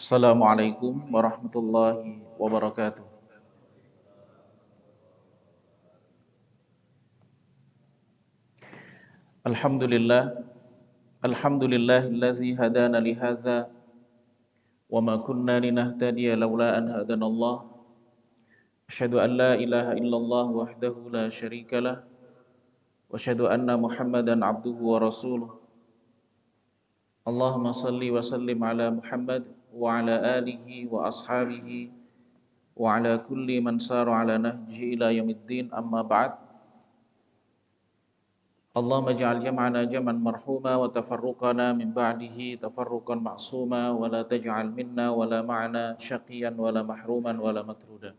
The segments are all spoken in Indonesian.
Assalamualaikum warahmatullahi wabarakatuh. Alhamdulillah, alhamdulillahillazi hadana lihadza wa ma kunna linahtadiya laula an hadanallah. Asyhadu an la ilaha illallah wahdahu la syarikalah wa asyhadu anna Muhammadan abduhu wa rasuluh. Allahumma salli wa sallim ala Muhammad wa ala alihi wa ashabihi wa ala kulli man sara ala nahji ila yaumiddin, amma ba'd. Allahumma ja'al jam'ana jam'an marhuma wa tafarruqana min ba'dihi tafarruqan ma'suma wa la taj'al minna wa la ma'ana syaqiyan wa la mahruman wa la matruda.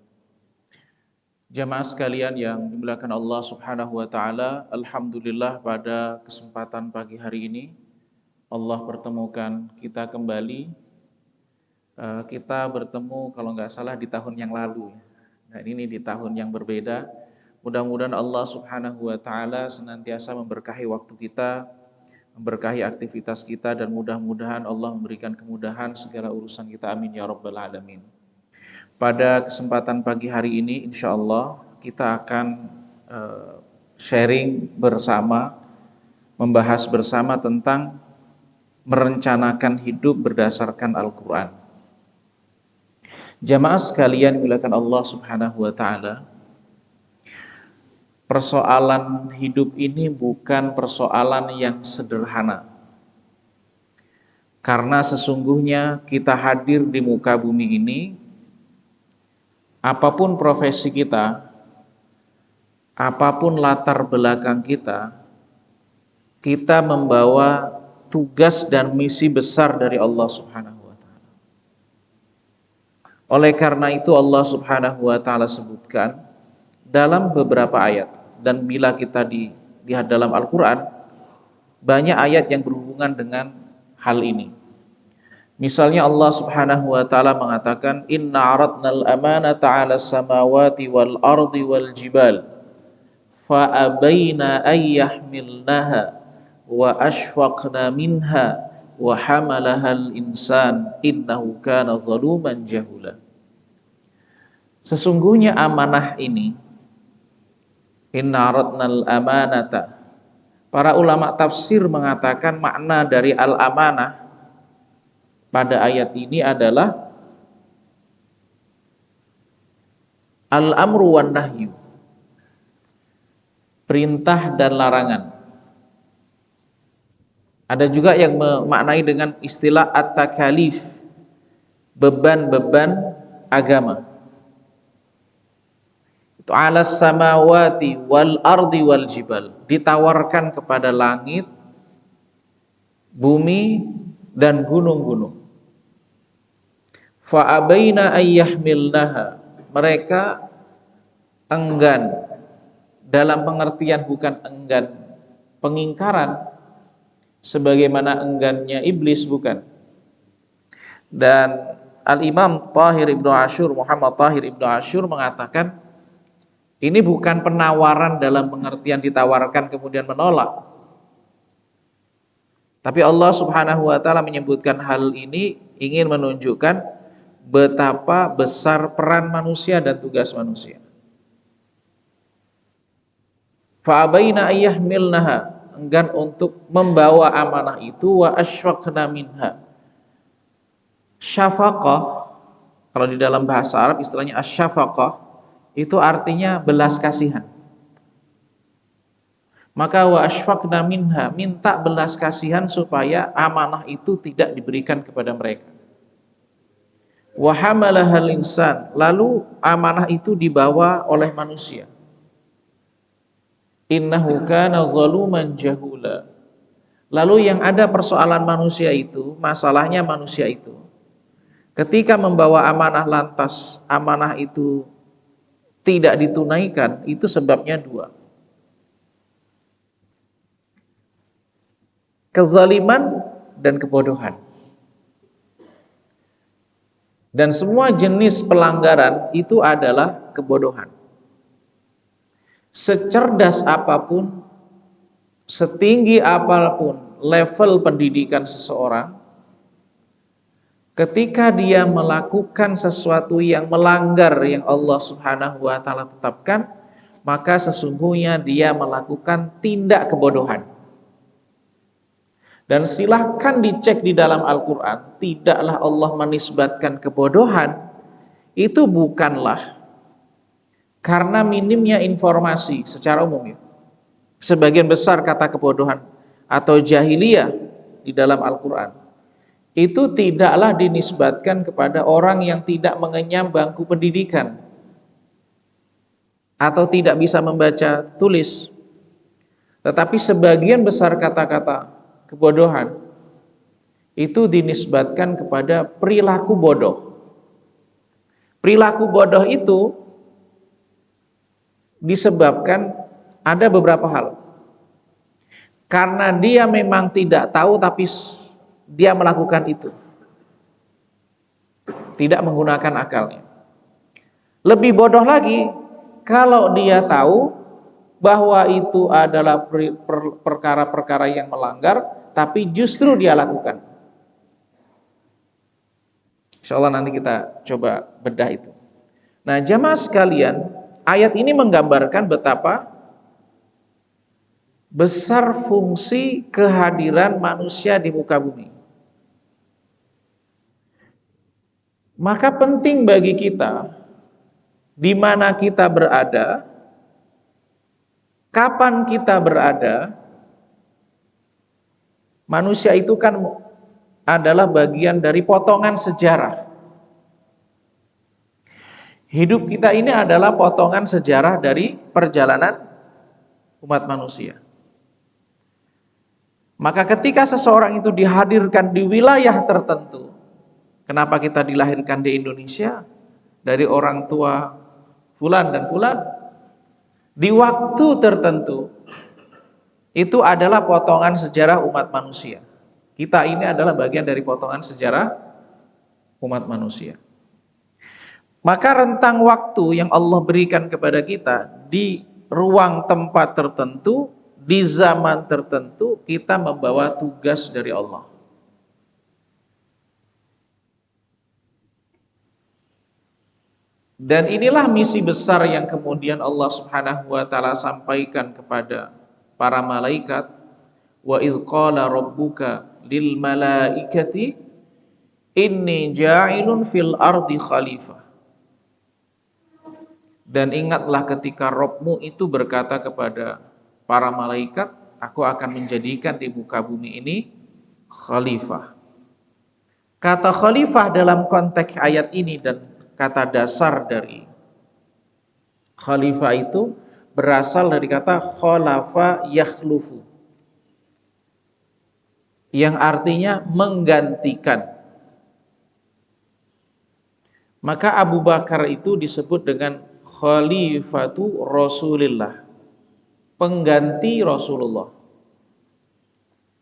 Jamaah sekalian yang dimuliakan Allah Subhanahu wa taala, alhamdulillah pada kesempatan pagi hari ini Allah pertemukan kita kembali. Kita bertemu kalau nggak salah di tahun yang lalu. Nah, ini di tahun yang berbeda. Mudah-mudahan Allah Subhanahu wa taala senantiasa memberkahi waktu kita, memberkahi aktivitas kita, dan mudah-mudahan Allah memberikan kemudahan segala urusan kita. Amin ya rabbal alamin. Pada kesempatan pagi hari ini insya Allah kita akan sharing bersama, membahas bersama tentang merencanakan hidup berdasarkan Al-Quran. Jamaah sekalian dimuliakan Allah Subhanahu wa taala, persoalan hidup ini bukan persoalan yang sederhana. Karena sesungguhnya kita hadir di muka bumi ini, apapun profesi kita, apapun latar belakang kita, kita membawa tugas dan misi besar dari Allah Subhanahu wa taala. Oleh karena itu Allah Subhanahu wa taala sebutkan dalam beberapa ayat. Dan bila kita lihat dalam Al-Quran, banyak ayat yang berhubungan dengan hal ini. Misalnya Allah Subhanahu wa taala mengatakan, "Inna 'aradnal amanata 'alas samawati wal ardi wal jibal fa abaina ay yahmilnaha wa ashfaqna minha wa hamalahal insan innahu kana zaluman jahula." Sesungguhnya amanah ini, Inna aradnal amanata. Para ulama tafsir mengatakan makna dari al-amanah pada ayat ini adalah al-amru wan nahyu, perintah dan larangan. Ada juga yang memaknai dengan istilah at-takalif, beban-beban agama. Alas samawati wal ardi wal jibal, ditawarkan kepada langit, bumi, dan gunung-gunung. Fa abaina ayyahmilnaha, mereka enggan, dalam pengertian bukan enggan pengingkaran sebagaimana enggannya iblis, bukan. Dan Al-Imam Tahir Ibnu Ashur, Muhammad Tahir Ibnu Ashur mengatakan, ini bukan penawaran dalam pengertian ditawarkan kemudian menolak. Tapi Allah Subhanahu wa taala menyebutkan hal ini ingin menunjukkan betapa besar peran manusia dan tugas manusia. Fa abaina ayyahmilnaha, enggan untuk membawa amanah itu, wa ashfaqna minha. Syafaqah, kalau di dalam bahasa Arab istilahnya asyafaqah, itu artinya belas kasihan. Maka wa ashfaqna minha, minta belas kasihan supaya amanah itu tidak diberikan kepada mereka. Wa hamalahal insan, lalu amanah itu dibawa oleh manusia. Innahu kana zaluman jahula. Lalu yang ada persoalan manusia itu, masalahnya manusia itu, ketika membawa amanah lantas amanah itu tidak ditunaikan, itu sebabnya dua. Kezaliman dan kebodohan. Dan semua jenis pelanggaran itu adalah kebodohan. Secerdas apapun, setinggi apapun level pendidikan seseorang, ketika dia melakukan sesuatu yang melanggar yang Allah Subhanahu wa taala tetapkan, maka sesungguhnya dia melakukan tindak kebodohan. Dan silahkan dicek di dalam Al-Quran, tidaklah Allah menisbatkan kebodohan, itu bukanlah karena minimnya informasi secara umum. Sebagian besar kata kebodohan atau jahiliyah di dalam Al-Quran, itu tidaklah dinisbatkan kepada orang yang tidak mengenyam bangku pendidikan atau tidak bisa membaca tulis. Tetapi sebagian besar kata-kata kebodohan itu dinisbatkan kepada perilaku bodoh. Perilaku bodoh itu disebabkan ada beberapa hal. Karena dia memang tidak tahu tapi dia melakukan itu. Tidak menggunakan akalnya. Lebih bodoh lagi kalau dia tahu bahwa itu adalah perkara-perkara yang melanggar, tapi justru dia lakukan. Insya Allah nanti kita coba bedah itu. Nah, jamaah sekalian, ayat ini menggambarkan betapa besar fungsi kehadiran manusia di muka bumi. Maka penting bagi kita, di mana kita berada, kapan kita berada. Manusia itu kan adalah bagian dari potongan sejarah. Hidup kita ini adalah potongan sejarah dari perjalanan umat manusia. Maka ketika seseorang itu dihadirkan di wilayah tertentu, kenapa kita dilahirkan di Indonesia? Dari orang tua fulan dan fulan, di waktu tertentu, itu adalah potongan sejarah umat manusia. Kita ini adalah bagian dari potongan sejarah umat manusia. Maka rentang waktu yang Allah berikan kepada kita di ruang tempat tertentu, di zaman tertentu, kita membawa tugas dari Allah. Dan inilah misi besar yang kemudian Allah Subhanahu wa taala sampaikan kepada para malaikat. Wa idz qala rabbuka lil malaikati inni ja'ilun fil ardi khalifah. Dan ingatlah ketika Rabbmu itu berkata kepada para malaikat, aku akan menjadikan di muka bumi ini khalifah. Kata khalifah dalam konteks ayat ini dan kata dasar dari khalifah itu berasal dari kata khalafa yakhlufu, yang artinya menggantikan. Maka Abu Bakar itu disebut dengan khalifatu Rasulillah, pengganti Rasulullah.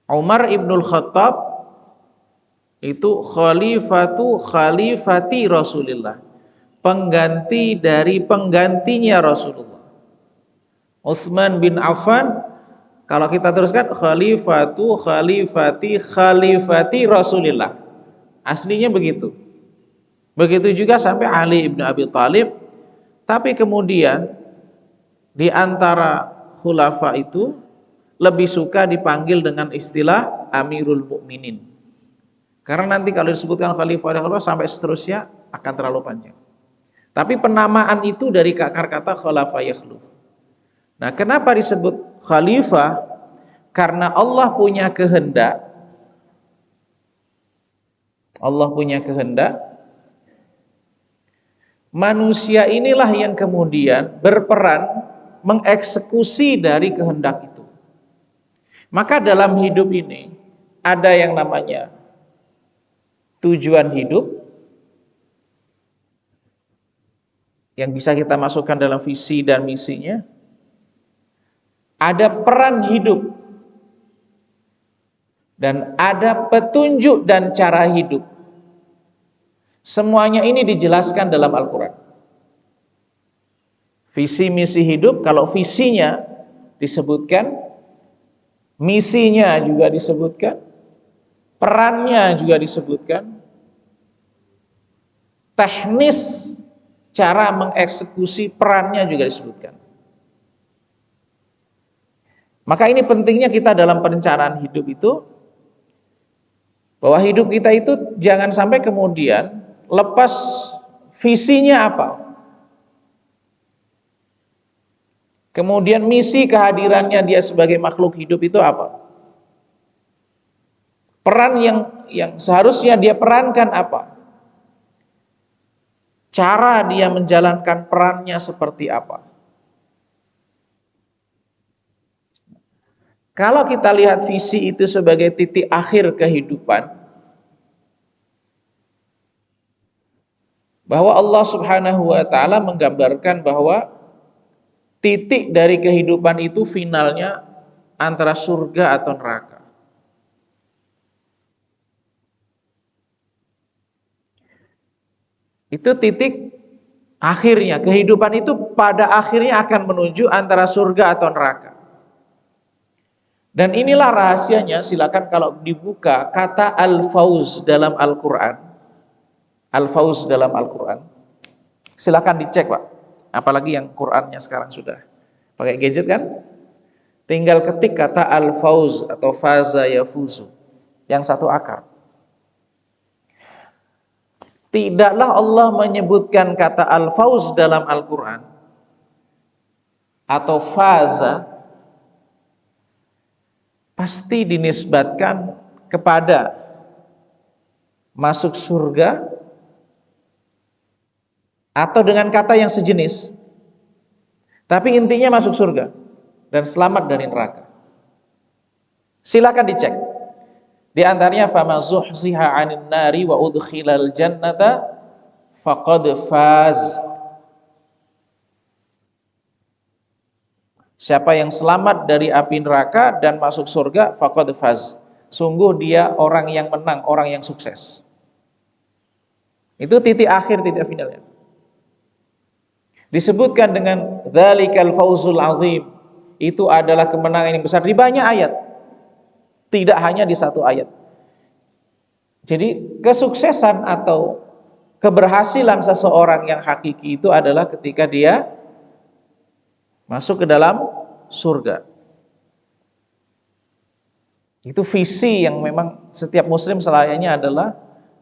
Umar ibnul Khattab itu khalifati Rasulillah, pengganti dari penggantinya Rasulullah. Utsman bin Affan, kalau kita teruskan, khalifati Rasulillah. Aslinya begitu. Begitu juga sampai Ali ibn Abi Thalib. Tapi kemudian di antara khulafa itu lebih suka dipanggil dengan istilah Amirul Mukminin. Karena nanti kalau disebutkan khalifah sampai seterusnya akan terlalu panjang. Tapi penamaan itu dari akar kata khalafa yakhluf. Nah, kenapa disebut khalifah? Karena Allah punya kehendak. Allah punya kehendak. Manusia inilah yang kemudian berperan mengeksekusi dari kehendak itu. Maka dalam hidup ini ada yang namanya tujuan hidup, yang bisa kita masukkan dalam visi dan misinya. Ada peran hidup, dan ada petunjuk dan cara hidup. Semuanya ini dijelaskan dalam Al-Quran. Visi misi hidup, kalau visinya disebutkan, misinya juga disebutkan, perannya juga disebutkan, teknis cara mengeksekusi perannya juga disebutkan. Maka ini pentingnya kita dalam perencanaan hidup itu, bahwa hidup kita itu jangan sampai kemudian lepas visinya apa, kemudian misi kehadirannya dia sebagai makhluk hidup itu apa, peran yang seharusnya dia perankan apa, cara dia menjalankan perannya seperti apa. Kalau kita lihat visi itu sebagai titik akhir kehidupan, bahwa Allah Subhanahu wa taala menggambarkan bahwa titik dari kehidupan itu finalnya antara surga atau neraka. Itu titik akhirnya, kehidupan itu pada akhirnya akan menuju antara surga atau neraka. Dan inilah rahasianya, silakan kalau dibuka kata al-fauz dalam Al-Quran. Al-fauz dalam Al-Quran. Silakan dicek Pak. Apalagi yang Qurannya sekarang sudah pakai gadget kan. Tinggal ketik kata al-fauz atau faza yafuzu. Yang satu akar. Tidaklah Allah menyebutkan kata al-fauz dalam Al-Quran atau faza pasti dinisbatkan kepada masuk surga atau dengan kata yang sejenis. Tapi intinya masuk surga dan selamat dari neraka. Silakan dicek. Di antaranya fama zuhziha 'anil nari wa udkhilal jannata faqad faz. Siapa yang selamat dari api neraka dan masuk surga, faqad faz. Sungguh dia orang yang menang, orang yang sukses. Itu titik akhir, titik finalnya. Disebutkan dengan dzalikal fauzul azim. Itu adalah kemenangan yang besar di banyak ayat. Tidak hanya di satu ayat. Jadi kesuksesan atau keberhasilan seseorang yang hakiki itu adalah ketika dia masuk ke dalam surga. Itu visi yang memang setiap muslim selayaknya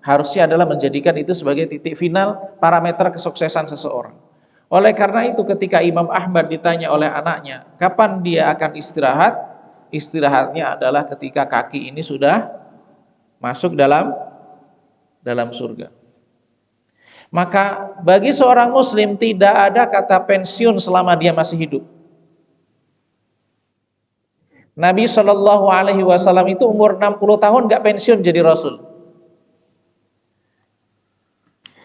harusnya adalah menjadikan itu sebagai titik final parameter kesuksesan seseorang. Oleh karena itu ketika Imam Ahmad ditanya oleh anaknya, kapan dia akan istirahat? Istirahatnya adalah ketika kaki ini sudah masuk dalam surga. Maka bagi seorang muslim tidak ada kata pensiun selama dia masih hidup. Nabi Shallallahu Alaihi Wasallam itu umur 60 tahun gak pensiun jadi Rasul.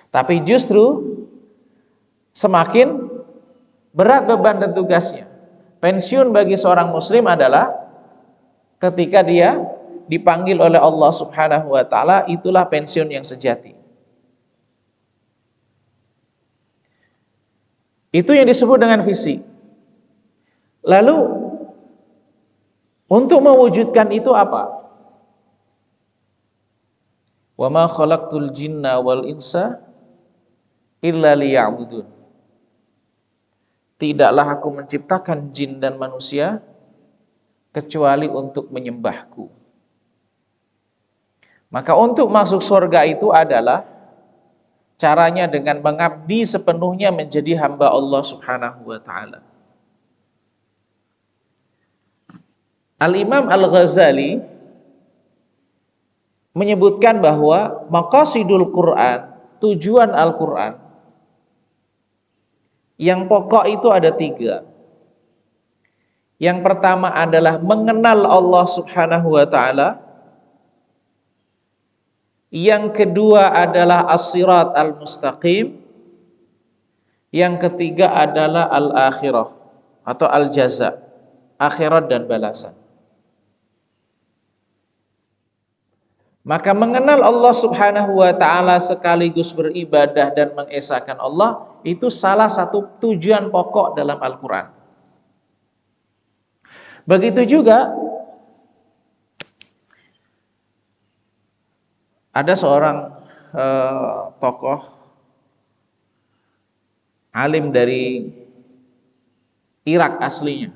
Tapi justru semakin berat beban dan tugasnya. Pensiun bagi seorang muslim adalah ketika dia dipanggil oleh Allah Subhanahu wa taala, itulah pensiun yang sejati. Itu yang disebut dengan visi. Lalu untuk mewujudkan itu apa? Wa ma khalaqtul jinna wal insa illa liya'budun. Tidaklah aku menciptakan jin dan manusia kecuali untuk menyembahku. Maka untuk masuk surga itu adalah caranya dengan mengabdi sepenuhnya menjadi hamba Allah Subhanahu wa taala. Al-Imam Al-Ghazali menyebutkan bahwa maqasidul Quran, tujuan Al-Quran yang pokok itu ada 3. Yang pertama adalah mengenal Allah Subhanahu wa taala. Yang kedua adalah as-sirat al-mustaqim. Yang ketiga adalah al-akhirah atau al-jaza, akhirat dan balasan. Maka mengenal Allah Subhanahu wa taala sekaligus beribadah dan mengesahkan Allah itu salah satu tujuan pokok dalam Al-Qur'an. Begitu juga ada seorang tokoh alim dari Irak aslinya.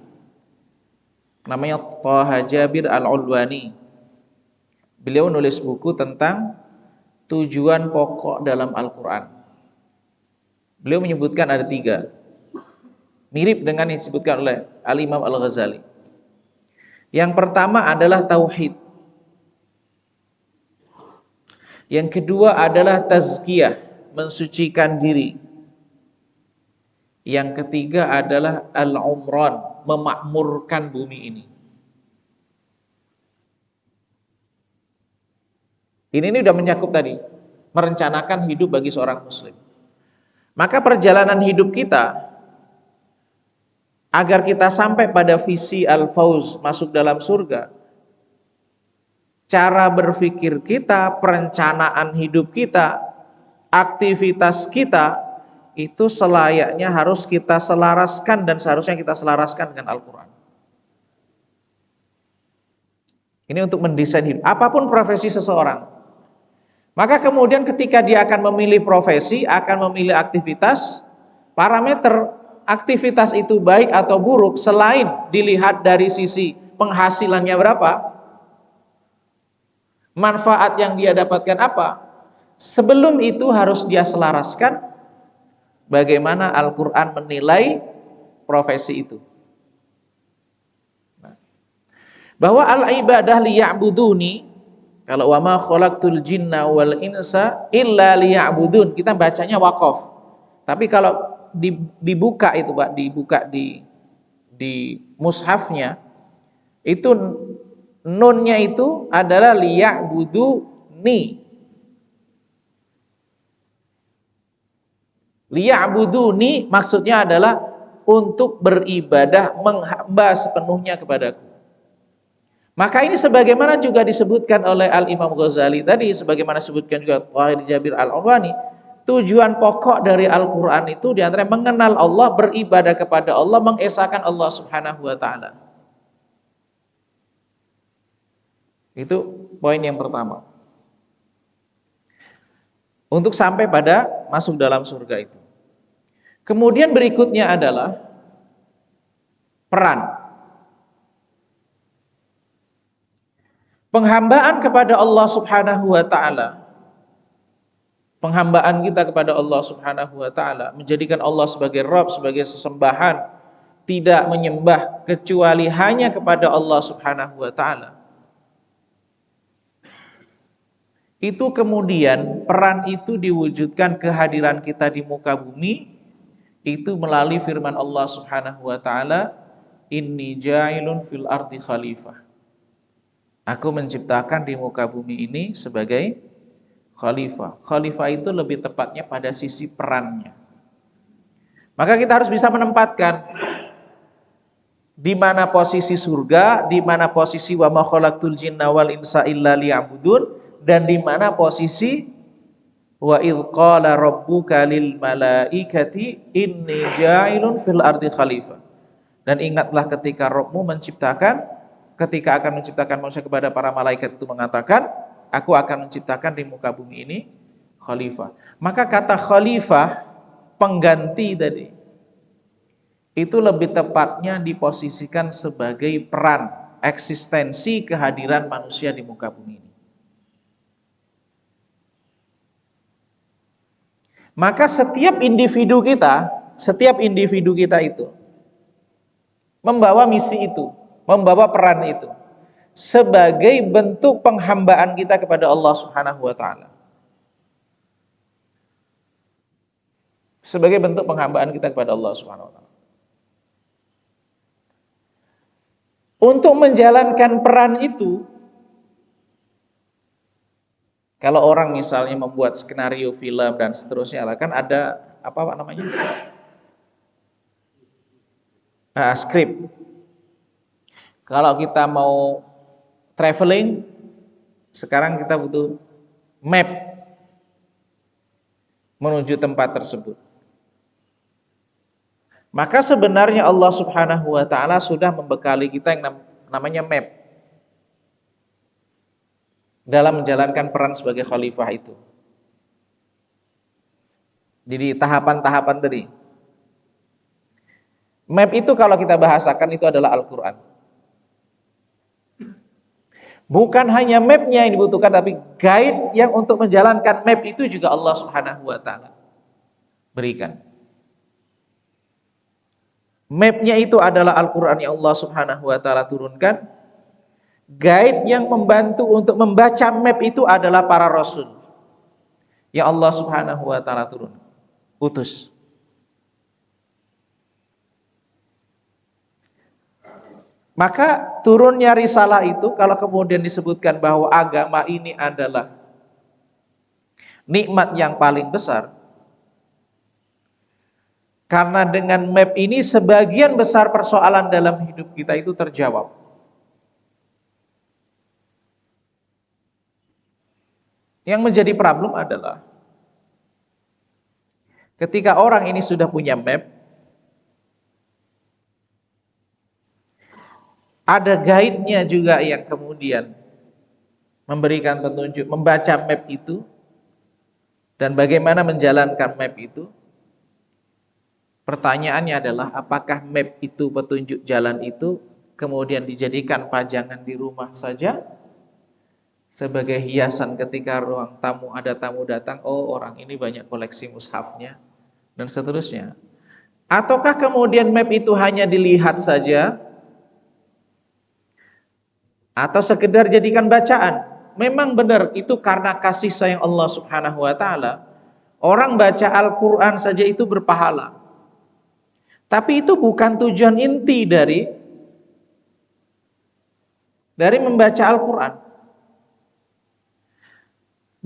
Namanya Thaha Jabir Al-Ulwani. Beliau nulis buku tentang tujuan pokok dalam Al-Quran. Beliau menyebutkan ada 3. Mirip dengan yang disebutkan oleh Al-Imam Al-Ghazali. Yang pertama adalah tauhid. Yang kedua adalah tazkiyah, mensucikan diri. Yang ketiga adalah al-umran, memakmurkan bumi ini. Ini sudah mencakup tadi, merencanakan hidup bagi seorang muslim. Maka perjalanan hidup kita, agar kita sampai pada visi al-fauz, masuk dalam surga, cara berpikir kita, perencanaan hidup kita, aktivitas kita, itu selayaknya harus kita selaraskan dan seharusnya kita selaraskan dengan Al-Quran. Ini untuk mendesain hidup, apapun profesi seseorang. Maka kemudian ketika dia akan memilih profesi, akan memilih aktivitas, parameter aktivitas itu baik atau buruk selain dilihat dari sisi penghasilannya berapa, manfaat yang dia dapatkan apa, sebelum itu harus dia selaraskan bagaimana Al-Quran menilai profesi itu. Bahwa al-ibadah liya'buduni, kalau wa ma khalaqtul jinna wal insa illa liya'budun, kita bacanya waqaf. Tapi kalau dibuka itu Pak, dibuka di mushafnya, itu nunnya itu adalah liya'buduni. Liya'buduni maksudnya adalah untuk beribadah, menghamba sepenuhnya kepadaku. Maka ini sebagaimana juga disebutkan oleh Al-Imam Ghazali tadi, sebagaimana disebutkan juga Thaha Jabir Al-Ulwani, tujuan pokok dari Al-Quran itu diantara mengenal Allah, beribadah kepada Allah, mengesahkan Allah Subhanahu wa ta'ala. Itu poin yang pertama. Untuk sampai pada masuk dalam surga itu. Kemudian berikutnya adalah peran. Penghambaan kepada Allah Subhanahu wa ta'ala, penghambaan kita kepada Allah Subhanahu wa ta'ala, menjadikan Allah sebagai Rabb, sebagai sesembahan, tidak menyembah kecuali hanya kepada Allah Subhanahu wa ta'ala. Itu kemudian peran itu diwujudkan kehadiran kita di muka bumi, itu melalui firman Allah Subhanahu wa ta'ala, inni ja'ilun fil ardi khalifah. Aku menciptakan di muka bumi ini sebagai khalifah. Khalifah itu lebih tepatnya pada sisi perannya. Maka kita harus bisa menempatkan di mana posisi surga, di mana posisi wa ma khalaqtul jinna wal insa illa liya'budun, dan di mana posisi wa idz qala rabbuka lil malaikati inni ja'ilun fil ardi khalifah. Dan ingatlah ketika Rabbmu menciptakan, ketika akan menciptakan manusia kepada para malaikat itu mengatakan, aku akan menciptakan di muka bumi ini khalifah. Maka kata khalifah, pengganti tadi, itu lebih tepatnya diposisikan sebagai peran, eksistensi kehadiran manusia di muka bumi ini. Maka setiap individu kita itu membawa misi itu, membawa peran itu sebagai bentuk penghambaan kita kepada Allah Subhanahu wa ta'ala. Sebagai bentuk penghambaan kita kepada Allah Subhanahu wa ta'ala. Untuk menjalankan peran itu, kalau orang misalnya membuat skenario film dan seterusnya, kan ada apa namanya? Skrip. Kalau kita mau traveling, sekarang kita butuh map menuju tempat tersebut. Maka sebenarnya Allah Subhanahu wa ta'ala sudah membekali kita yang namanya map dalam menjalankan peran sebagai khalifah itu. Jadi tahapan-tahapan tadi. Map itu kalau kita bahasakan itu adalah Al-Quran. Bukan hanya mapnya yang dibutuhkan, tapi guide yang untuk menjalankan map itu juga Allah Subhanahu wa Ta'ala berikan. Mapnya itu adalah Al-Quran yang Allah Subhanahu wa Ta'ala turunkan. Guide yang membantu untuk membaca map itu adalah para rasul yang Allah Subhanahu wa Ta'ala utus. Maka turunnya risalah itu, kalau kemudian disebutkan bahwa agama ini adalah nikmat yang paling besar, karena dengan map ini sebagian besar persoalan dalam hidup kita itu terjawab. Yang menjadi problem adalah ketika orang ini sudah punya map, ada guide-nya juga yang kemudian memberikan petunjuk, membaca map itu, dan bagaimana menjalankan map itu. Pertanyaannya adalah, apakah map itu, petunjuk jalan itu, kemudian dijadikan pajangan di rumah saja, sebagai hiasan ketika ruang tamu, ada tamu datang, oh orang ini banyak koleksi mushafnya, dan seterusnya. Ataukah kemudian map itu hanya dilihat saja, atau sekedar jadikan bacaan? Memang benar, itu karena kasih sayang Allah Subhanahu wa Ta'ala. Orang baca Al-Quran saja itu berpahala. Tapi itu bukan tujuan inti dari membaca Al-Quran.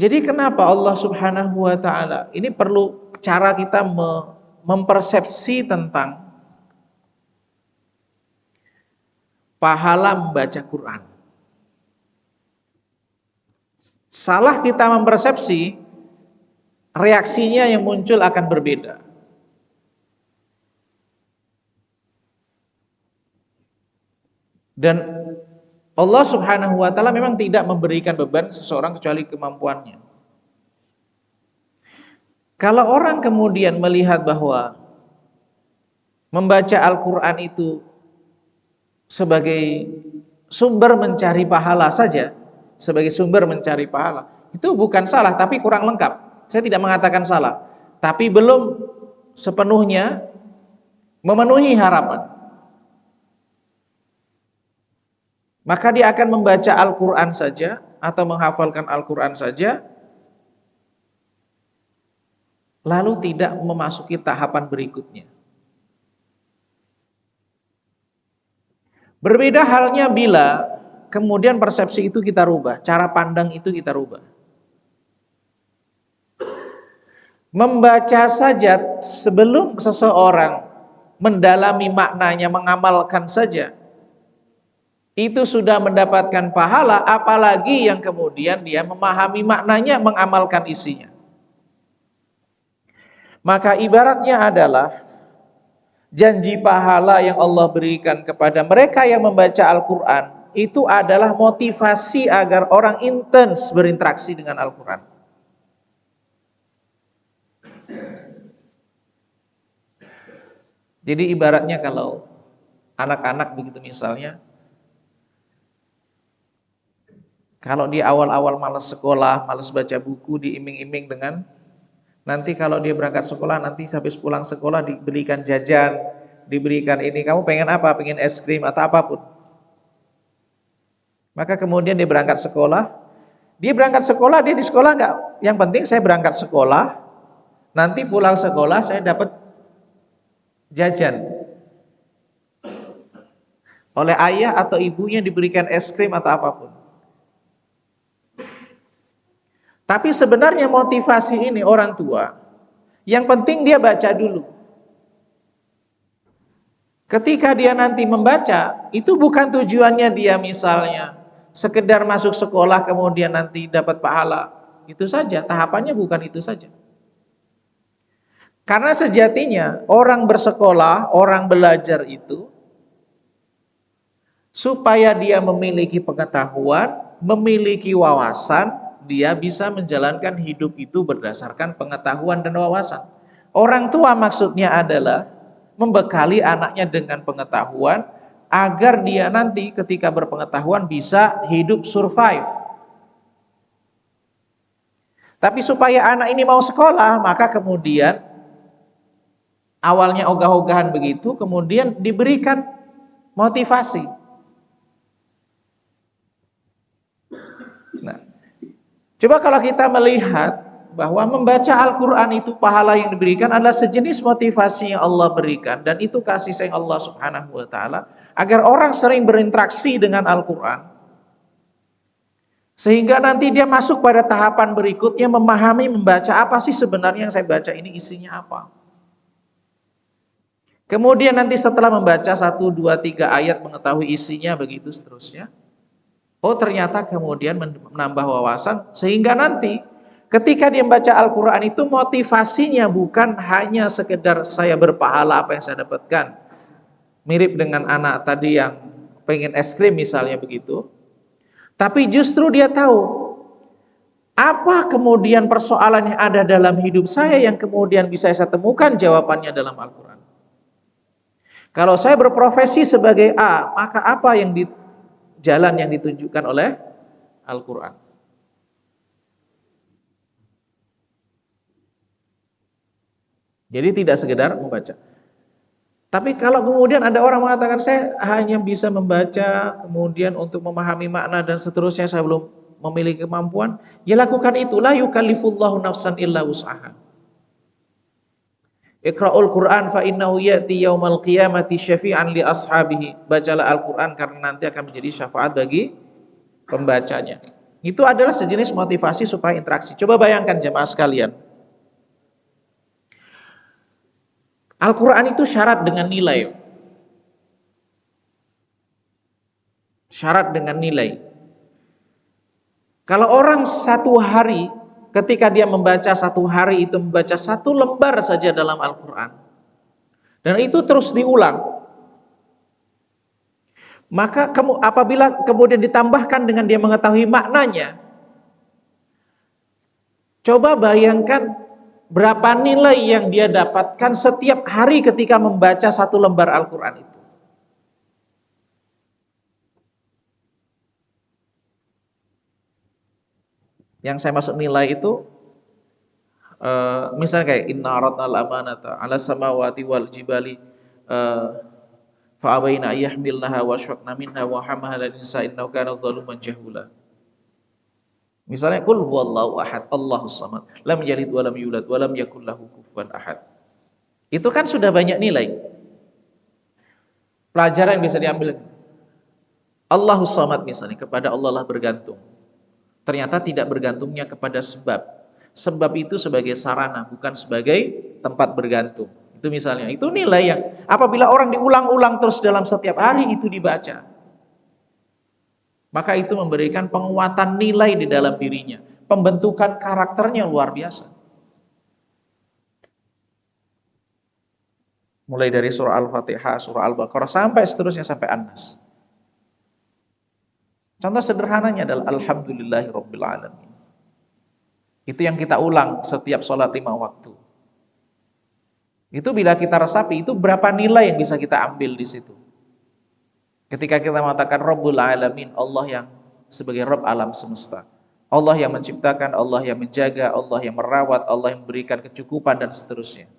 Jadi kenapa Allah Subhanahu wa Ta'ala, ini perlu cara kita mempersepsi tentang pahala membaca Quran. Salah kita mempersepsi, reaksinya yang muncul akan berbeda. Dan Allah Subhanahu wa Ta'ala memang tidak memberikan beban seseorang kecuali kemampuannya. Kalau orang kemudian melihat bahwa membaca Al-Quran itu sebagai sumber mencari pahala saja, sebagai sumber mencari pahala, itu bukan salah, tapi kurang lengkap. Saya tidak mengatakan salah, tapi belum sepenuhnya memenuhi harapan. Maka dia akan membaca Al-Quran saja atau menghafalkan Al-Quran saja, lalu tidak memasuki tahapan berikutnya. Berbeda halnya bila kemudian persepsi itu kita rubah, cara pandang itu kita rubah. Membaca saja sebelum seseorang mendalami maknanya, mengamalkan saja, itu sudah mendapatkan pahala, apalagi yang kemudian dia memahami maknanya, mengamalkan isinya. Maka ibaratnya adalah janji pahala yang Allah berikan kepada mereka yang membaca Al-Quran, itu adalah motivasi agar orang intens berinteraksi dengan Al-Quran. Jadi ibaratnya kalau anak-anak begitu misalnya, kalau di awal-awal malas sekolah, malas baca buku, diiming-iming dengan nanti kalau dia berangkat sekolah, nanti habis pulang sekolah diberikan jajan, diberikan ini, kamu pengen apa? Pengen es krim atau apapun. Maka kemudian dia berangkat sekolah, dia di sekolah enggak, yang penting saya berangkat sekolah, nanti pulang sekolah saya dapat jajan. Oleh ayah atau ibunya diberikan es krim atau apapun. Tapi sebenarnya motivasi ini orang tua, yang penting dia baca dulu. Ketika dia nanti membaca, itu bukan tujuannya dia misalnya sekedar masuk sekolah kemudian nanti dapat pahala. Itu saja, tahapannya bukan itu saja. Karena sejatinya orang bersekolah, orang belajar itu supaya dia memiliki pengetahuan, memiliki wawasan, dia bisa menjalankan hidup itu berdasarkan pengetahuan dan wawasan. Orang tua maksudnya adalah membekali anaknya dengan pengetahuan agar dia nanti ketika berpengetahuan bisa hidup survive. Tapi supaya anak ini mau sekolah, maka kemudian awalnya ogah-ogahan begitu, kemudian diberikan motivasi. Nah, coba kalau kita melihat bahwa membaca Al-Quran itu pahala yang diberikan adalah sejenis motivasi yang Allah berikan, dan itu kasih sayang Allah Subhanahu wa Ta'ala agar orang sering berinteraksi dengan Al-Quran, sehingga nanti dia masuk pada tahapan berikutnya, memahami, membaca apa sih sebenarnya yang saya baca ini isinya apa. Kemudian nanti setelah membaca 1, 2, 3 ayat mengetahui isinya, begitu seterusnya. Oh ternyata kemudian menambah wawasan, sehingga nanti ketika dia membaca Al-Quran itu motivasinya bukan hanya sekedar saya berpahala apa yang saya dapatkan. Mirip dengan anak tadi yang pengen es krim misalnya begitu. Tapi justru dia tahu apa kemudian persoalan yang ada dalam hidup saya yang kemudian bisa saya temukan jawabannya dalam Al-Quran. Kalau saya berprofesi sebagai A, maka apa yang di jalan yang ditunjukkan oleh Al-Quran. Jadi tidak sekedar membaca. Tapi kalau kemudian ada orang mengatakan saya hanya bisa membaca, kemudian untuk memahami makna dan seterusnya saya belum memiliki kemampuan, ya lakukan itu. La yukallifullahu nafsan illa wus'aha. Iqra'ul Qur'an fa innahu ya'ti yaumal qiyamati syafi'an li ashabihi. Bacalah Al-Qur'an karena nanti akan menjadi syafaat bagi pembacanya. Itu adalah sejenis motivasi supaya interaksi. Coba bayangkan jemaah sekalian. Al-Quran itu syarat dengan nilai. Syarat dengan nilai. Kalau orang satu hari, ketika dia membaca satu hari itu membaca 1 lembar saja dalam Al-Quran, dan itu terus diulang, maka apabila kemudian ditambahkan dengan dia mengetahui maknanya, coba bayangkan berapa nilai yang dia dapatkan setiap hari ketika membaca 1 lembar Al-Quran itu. Yang saya maksud nilai itu, misalnya kayak inna aradnal amanata ala samawati wal jibali fa abaina ayyahmilnaha wa syaqna minha wa hamaha al-insa innahu kana zaluman jahula. Misalnya qul huwallahu ahad, Allahus samad, lam yalid wa lam yulad wa lam yakul lahu kufuwan ahad. Itu kan sudah banyak nilai. Pelajaran yang bisa diambil. Allahus samad misalnya, kepada Allah lah bergantung. Ternyata tidak bergantungnya kepada sebab. Sebab itu sebagai sarana, bukan sebagai tempat bergantung. Itu misalnya, itu nilai yang apabila orang diulang-ulang terus dalam setiap hari itu dibaca, maka itu memberikan penguatan nilai di dalam dirinya, pembentukan karakternya luar biasa. Mulai dari surah Al-Fatihah, surah Al-Baqarah, sampai seterusnya sampai An-Nas. Contoh sederhananya adalah Alhamdulillahirabbil alamin. Itu yang kita ulang setiap sholat 5 waktu. Itu bila kita resapi, itu berapa nilai yang bisa kita ambil di situ. Ketika kita mengatakan Rabbul Alamin, Allah yang sebagai Rabb alam semesta, Allah yang menciptakan, Allah yang menjaga, Allah yang merawat, Allah yang memberikan kecukupan dan seterusnya.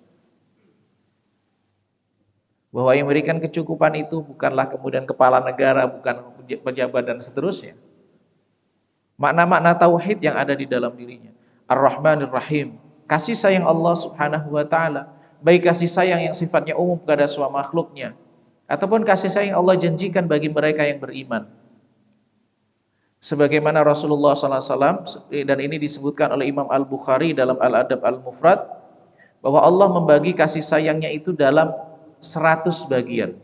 Bahwa yang memberikan kecukupan itu bukanlah kemudian kepala negara, bukan pejabat dan seterusnya. Makna-makna tauhid yang ada di dalam dirinya. Ar-Rahmanir Rahim, kasih sayang Allah Subhanahu wa Ta'ala, baik kasih sayang yang sifatnya umum kepada semua makhluknya, ataupun kasih sayang Allah janjikan bagi mereka yang beriman. Sebagaimana Rasulullah SAW, dan ini disebutkan oleh Imam Al-Bukhari dalam Al-Adab Al-Mufrad, bahwa Allah membagi kasih sayangnya itu dalam 100 bagian.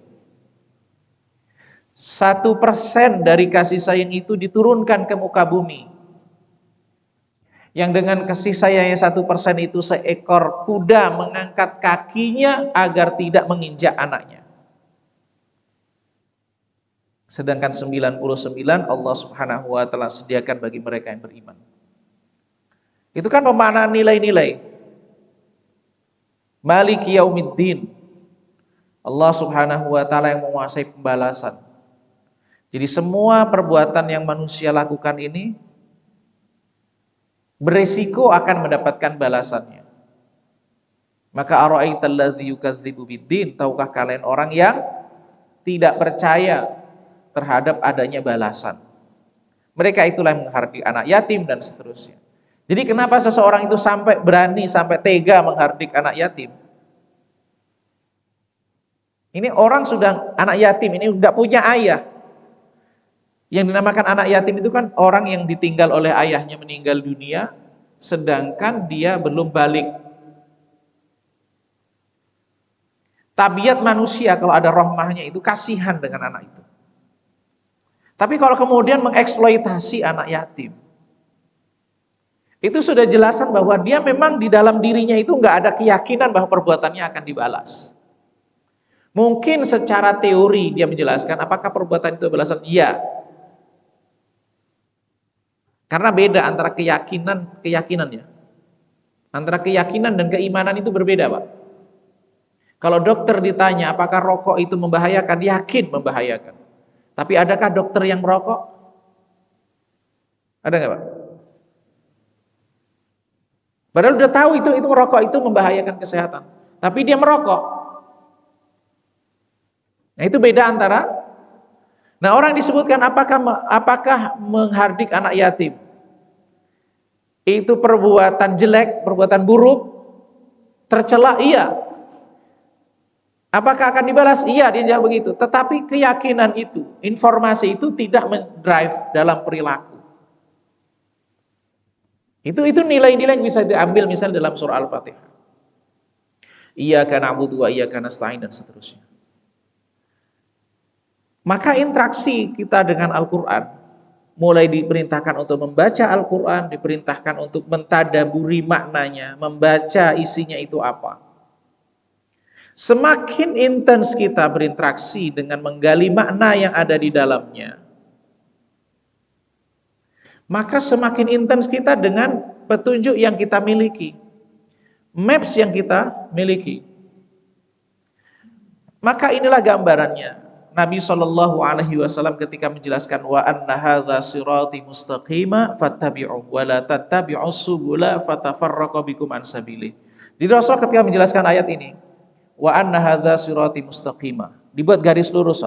1% dari kasih sayang itu diturunkan ke muka bumi, yang dengan kasih sayangnya 1% itu seekor kuda mengangkat kakinya agar tidak menginjak anaknya. Sedangkan 99 Allah Subhanahu wa Ta'ala sediakan bagi mereka yang beriman. Itu kan pemaknaan nilai-nilai. Maliki yaumiddin, Allah Subhanahu wa taala yang menguasai pembalasan. Jadi semua perbuatan yang manusia lakukan ini beresiko akan mendapatkan balasannya. Maka ara'aital ladzi yukadzibu biddin, tahukah kalian orang yang tidak percaya terhadap adanya balasan? Mereka itulah yang menghardik anak yatim dan seterusnya. Jadi kenapa seseorang itu sampai berani, sampai tega menghardik anak yatim? Ini orang sudah anak yatim, ini nggak punya ayah. Yang dinamakan anak yatim itu kan orang yang ditinggal oleh ayahnya meninggal dunia, sedangkan dia belum balik. Tabiat manusia kalau ada rahmahnya itu kasihan dengan anak itu. Tapi kalau kemudian mengeksploitasi anak yatim, itu sudah jelasan bahwa dia memang di dalam dirinya itu nggak ada keyakinan bahwa perbuatannya akan dibalas. Mungkin secara teori dia menjelaskan apakah perbuatan itu balasan? Iya. Karena beda antara keyakinan ya. Antara keyakinan dan keimanan itu berbeda, Pak. Kalau dokter ditanya apakah rokok itu membahayakan, yakin membahayakan. Tapi adakah dokter yang merokok? Ada nggak, Pak? Padahal udah tahu itu merokok itu membahayakan kesehatan. Tapi dia merokok. Nah, itu beda antara. Nah, orang disebutkan apakah menghardik anak yatim itu perbuatan jelek, perbuatan buruk, tercela? Iya. Apakah akan dibalas? Iya, dia jawab begitu. Tetapi keyakinan itu, informasi itu tidak mendrive dalam perilaku. Itu nilai-nilai yang bisa diambil misalnya dalam surah Al-Fatihah. Iyyaka na'budu wa iyyaka nasta'in dan seterusnya. Maka interaksi kita dengan Al-Qur'an mulai diperintahkan untuk membaca Al-Qur'an, diperintahkan untuk mentadaburi maknanya, membaca isinya itu apa. Semakin intens kita berinteraksi dengan menggali makna yang ada di dalamnya, maka semakin intens kita dengan petunjuk yang kita miliki, maps yang kita miliki. Maka inilah gambarannya. Nabi SAW ketika menjelaskan wa anna hadza sirati mustaqima fattabi'u wa la tattabi'us subula fatafarraqu bikum an sabilih. Jadi Rasul ketika menjelaskan ayat ini, wa anna hadza sirati mustaqima, dibuat garis lurus.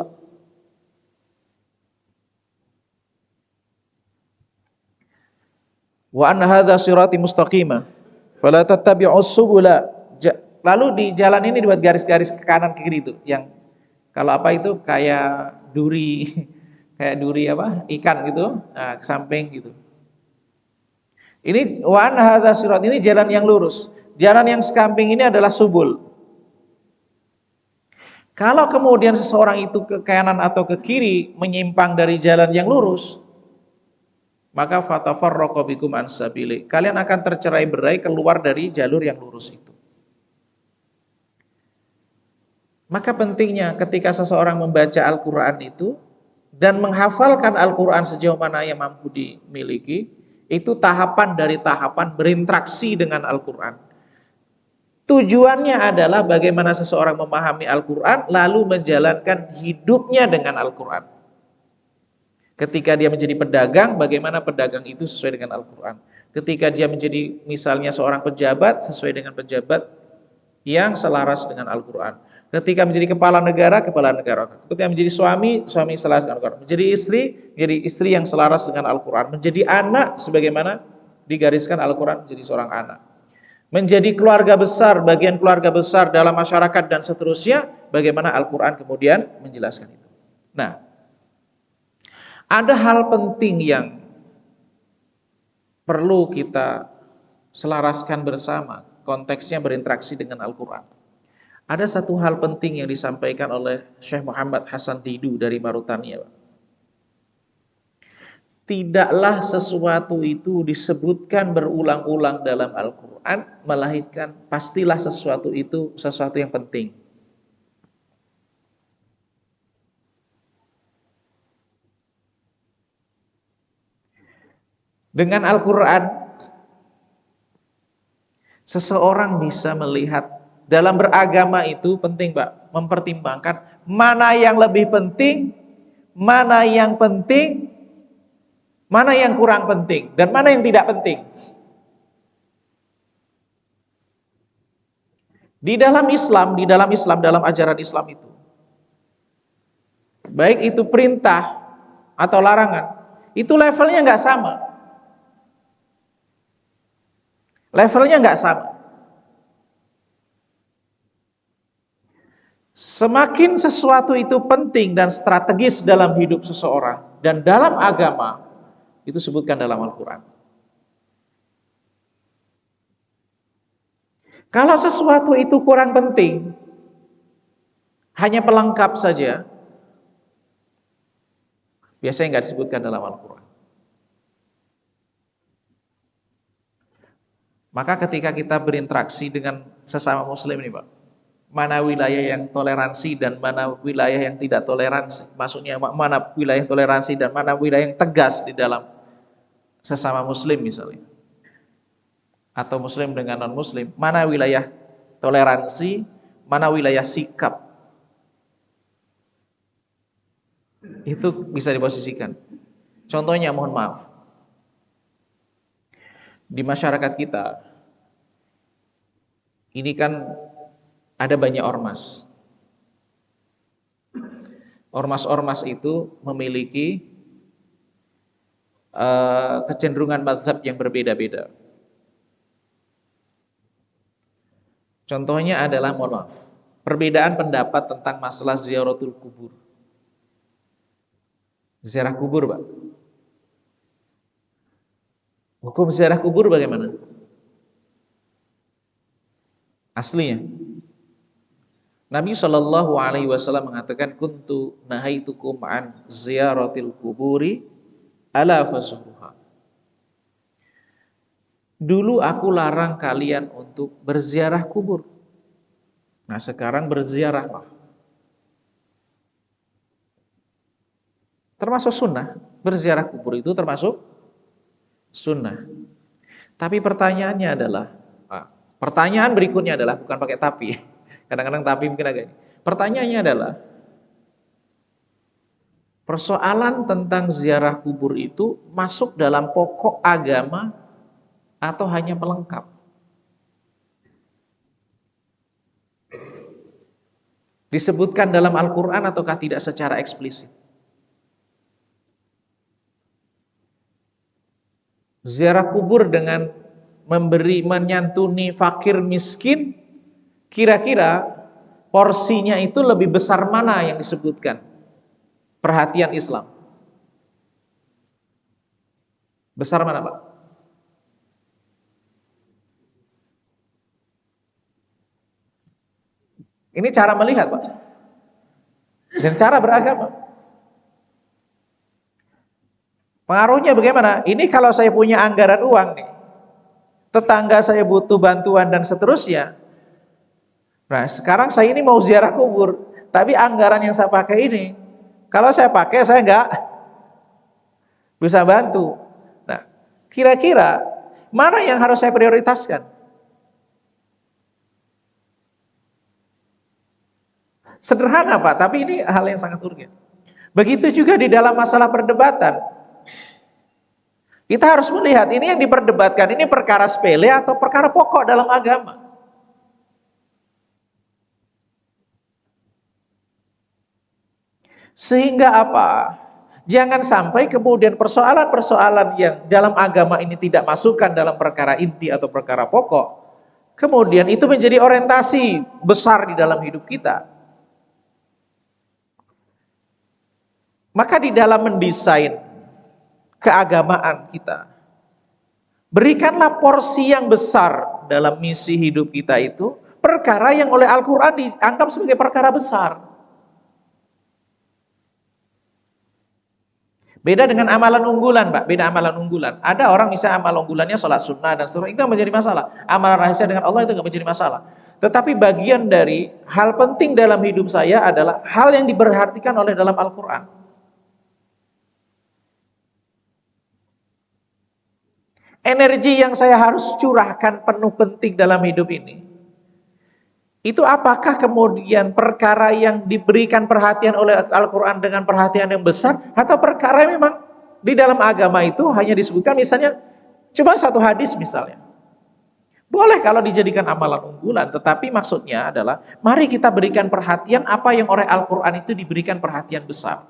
Wa anna hadza sirati mustaqima fala tattabi'us subula. Lalu di jalan ini dibuat garis-garis ke kanan ke kiri itu yang kalau apa itu kayak duri apa? Ikan gitu, nah, ke samping gitu. Ini wa anna hadza sirat, ini jalan yang lurus. Jalan yang samping ini adalah subul. Kalau kemudian seseorang itu ke kanan atau ke kiri menyimpang dari jalan yang lurus, maka fatafarraqu bikum an sabili. Kalian akan tercerai-berai keluar dari jalur yang lurus itu. Maka pentingnya ketika seseorang membaca Al-Qur'an itu dan menghafalkan Al-Qur'an sejauh mana yang mampu dimiliki, itu tahapan dari tahapan berinteraksi dengan Al-Qur'an. Tujuannya adalah bagaimana seseorang memahami Al-Qur'an lalu menjalankan hidupnya dengan Al-Qur'an. Ketika dia menjadi pedagang, bagaimana pedagang itu sesuai dengan Al-Qur'an. Ketika dia menjadi misalnya seorang pejabat, sesuai dengan pejabat yang selaras dengan Al-Qur'an. Ketika menjadi kepala negara. Ketika menjadi suami selaras dengan Al-Qur'an. Menjadi istri yang selaras dengan Al-Qur'an. Menjadi anak sebagaimana digariskan Al-Qur'an menjadi seorang anak. Menjadi keluarga besar, bagian keluarga besar dalam masyarakat dan seterusnya, bagaimana Al-Qur'an kemudian menjelaskan itu. Nah, ada hal penting yang perlu kita selaraskan bersama, konteksnya berinteraksi dengan Al-Qur'an. Ada satu hal penting yang disampaikan oleh Syekh Muhammad Hasan Didu dari Mauritania. Tidaklah sesuatu itu disebutkan berulang-ulang dalam Al-Quran, melainkan pastilah sesuatu itu sesuatu yang penting. Dengan Al-Quran, seseorang bisa melihat Dalam beragama itu penting, Pak, mempertimbangkan mana yang lebih penting, mana yang penting, mana yang kurang penting, dan mana yang tidak penting. Di dalam Islam, dalam ajaran Islam itu, baik itu perintah atau larangan, itu levelnya nggak sama. Levelnya nggak sama. Semakin sesuatu itu penting dan strategis dalam hidup seseorang dan dalam agama, itu sebutkan dalam Al-Quran. Kalau sesuatu itu kurang penting, hanya pelengkap saja, biasanya nggak disebutkan dalam Al-Quran. Maka ketika kita berinteraksi dengan sesama muslim ini, Pak, mana wilayah yang toleransi dan mana wilayah yang tidak toleransi, maksudnya mana wilayah toleransi dan mana wilayah yang tegas di dalam sesama muslim misalnya, atau muslim dengan non muslim, mana wilayah toleransi, mana wilayah sikap, itu bisa diposisikan. Contohnya, mohon maaf, di masyarakat kita ini kan ada banyak ormas. Ormas-ormas itu memiliki kecenderungan mazhab yang berbeda-beda. Contohnya adalah, mohon maaf, perbedaan pendapat tentang masalah ziaratul kubur. Ziarah kubur, Pak. Hukum ziarah kubur bagaimana? Aslinya, Nabi Shallallahu Alaihi Wasallam mengatakan, kuntu nahaitukum an ziyaratil kuburi ala fazuruha. Dulu aku larang kalian untuk berziarah kubur. Nah sekarang berziarahlah. Termasuk sunnah. Berziarah kubur itu termasuk sunnah. Tapi pertanyaannya adalah, pertanyaan berikutnya adalah, bukan pakai tapi. Kadang-kadang tapi mungkin agak ini. Pertanyaannya adalah, persoalan tentang ziarah kubur itu masuk dalam pokok agama atau hanya pelengkap? Disebutkan dalam Al-Quran ataukah tidak secara eksplisit? Ziarah kubur dengan menyantuni fakir miskin, kira-kira porsinya itu lebih besar mana yang disebutkan? Perhatian Islam. Besar mana, Pak? Ini cara melihat, Pak. Dan cara beragama. Pengaruhnya bagaimana? Ini kalau saya punya anggaran uang nih, tetangga saya butuh bantuan dan seterusnya. Nah, sekarang saya ini mau ziarah kubur, tapi anggaran yang saya pakai ini, kalau saya pakai saya nggak bisa bantu. Nah, kira-kira mana yang harus saya prioritaskan? Sederhana, Pak, tapi ini hal yang sangat urgen. Begitu juga di dalam masalah perdebatan. Kita harus melihat ini yang diperdebatkan ini perkara sepele atau perkara pokok dalam agama. Sehingga apa? Jangan sampai kemudian persoalan-persoalan yang dalam agama ini tidak masukkan dalam perkara inti atau perkara pokok, kemudian itu menjadi orientasi besar di dalam hidup kita. Maka di dalam mendesain keagamaan kita, berikanlah porsi yang besar dalam misi hidup kita itu, perkara yang oleh Al-Quran dianggap sebagai perkara besar. Beda dengan amalan unggulan, Pak. Beda amalan unggulan. Ada orang misalnya amal unggulannya sholat sunnah dan seterusnya, itu menjadi masalah. Amalan rahasia dengan Allah itu nggak menjadi masalah. Tetapi bagian dari hal penting dalam hidup saya adalah hal yang diperhatikan oleh dalam Al-Quran. Energi yang saya harus curahkan penuh penting dalam hidup ini, Itu apakah kemudian perkara yang diberikan perhatian oleh Al-Quran dengan perhatian yang besar, atau perkara yang memang di dalam agama itu hanya disebutkan misalnya cuma satu hadis misalnya. Boleh kalau dijadikan amalan unggulan, tetapi maksudnya adalah mari kita berikan perhatian apa yang oleh Al-Quran itu diberikan perhatian besar.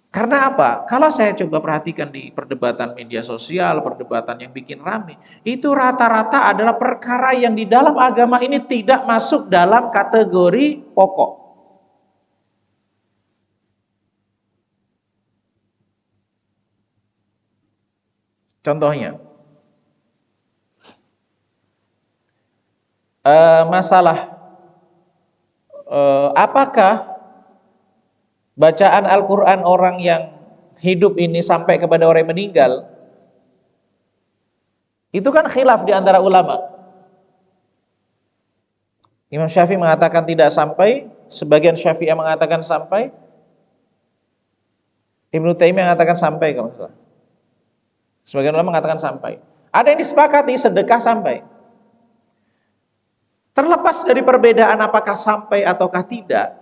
Karena apa? Kalau saya coba perhatikan di perdebatan media sosial, perdebatan yang bikin rame, itu rata-rata adalah perkara yang di dalam agama ini tidak masuk dalam kategori pokok. Contohnya, masalah apakah bacaan Al-Quran orang yang hidup ini sampai kepada orang yang meninggal, itu kan khilaf di antara ulama. Imam Syafi'i mengatakan tidak sampai, sebagian Syafi'iyah mengatakan sampai, Ibnu Taimiyah mengatakan sampai kalau salah. Sebagian ulama mengatakan sampai. Ada yang disepakati sedekah sampai. Terlepas dari perbedaan apakah sampai ataukah tidak,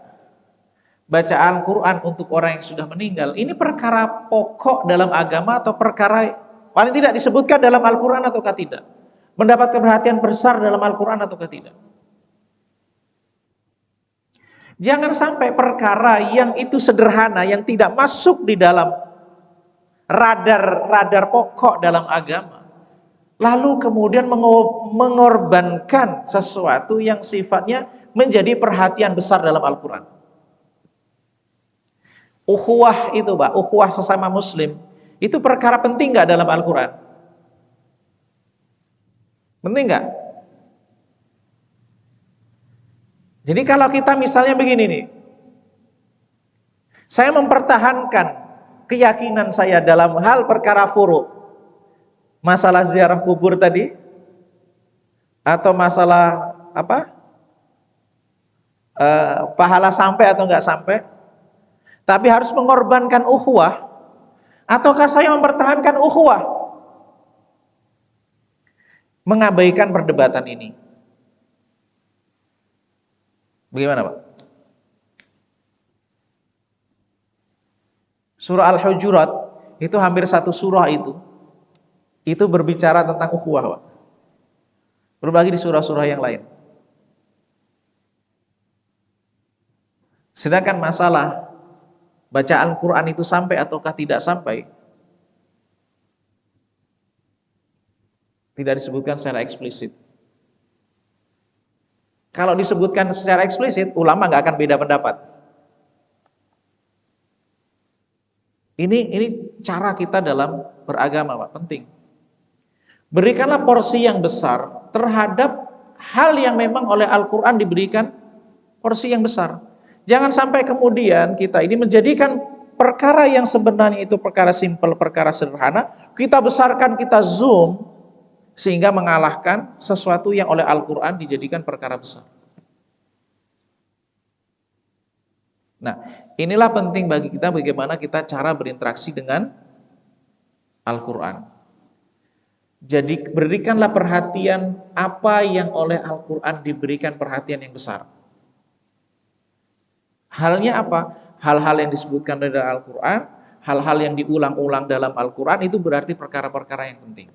bacaan Quran untuk orang yang sudah meninggal, ini perkara pokok dalam agama atau perkara paling tidak disebutkan dalam Al-Quran ataukah tidak? Mendapatkan perhatian besar dalam Al-Quran ataukah tidak? Jangan sampai perkara yang itu sederhana, yang tidak masuk di dalam radar pokok dalam agama, lalu kemudian mengorbankan sesuatu yang sifatnya menjadi perhatian besar dalam Al-Quran. Ukhuwah itu Pak, ukhuwah sesama muslim, itu perkara penting gak dalam Al-Quran? Penting gak? Jadi kalau kita misalnya begini nih, saya mempertahankan keyakinan saya dalam hal perkara furu', masalah ziarah kubur tadi, atau masalah apa? Pahala sampai atau enggak sampai, tapi harus mengorbankan ukhuwah, ataukah saya mempertahankan ukhuwah, mengabaikan perdebatan ini? Bagaimana Pak? Surah Al-Hujurat itu hampir satu surah itu berbicara tentang ukhuwah Pak. Belum lagi di surah-surah yang lain. Sedangkan masalah bacaan Quran itu sampai ataukah tidak sampai, tidak disebutkan secara eksplisit. Kalau disebutkan secara eksplisit, ulama nggak akan beda pendapat. Ini cara kita dalam beragama, Pak, penting. Berikanlah porsi yang besar terhadap hal yang memang oleh Al-Quran diberikan porsi yang besar. Jangan sampai kemudian kita ini menjadikan perkara yang sebenarnya itu perkara simpel, perkara sederhana, kita besarkan, kita zoom, sehingga mengalahkan sesuatu yang oleh Al-Quran dijadikan perkara besar. Nah, inilah penting bagi kita bagaimana kita cara berinteraksi dengan Al-Quran. Jadi berikanlah perhatian apa yang oleh Al-Quran diberikan perhatian yang besar. Halnya apa? Hal-hal yang disebutkan dari Al-Quran, hal-hal yang diulang-ulang dalam Al-Quran itu berarti perkara-perkara yang penting.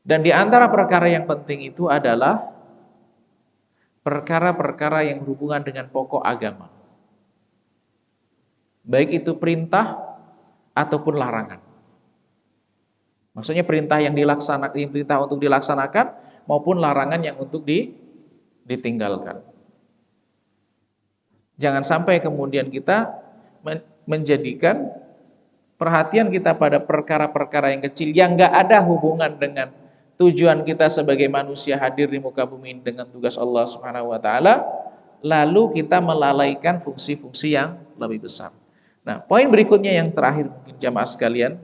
Dan di antara perkara yang penting itu adalah perkara-perkara yang berhubungan dengan pokok agama. Baik itu perintah ataupun larangan. Maksudnya perintah yang dilaksanakan, perintah untuk dilaksanakan maupun larangan yang untuk ditinggalkan. Jangan sampai kemudian kita menjadikan perhatian kita pada perkara-perkara yang kecil yang gak ada hubungan dengan tujuan kita sebagai manusia hadir di muka bumi dengan tugas Allah Subhanahu wa taala, lalu kita melalaikan fungsi-fungsi yang lebih besar. Nah, poin berikutnya yang terakhir mungkin jamaah sekalian,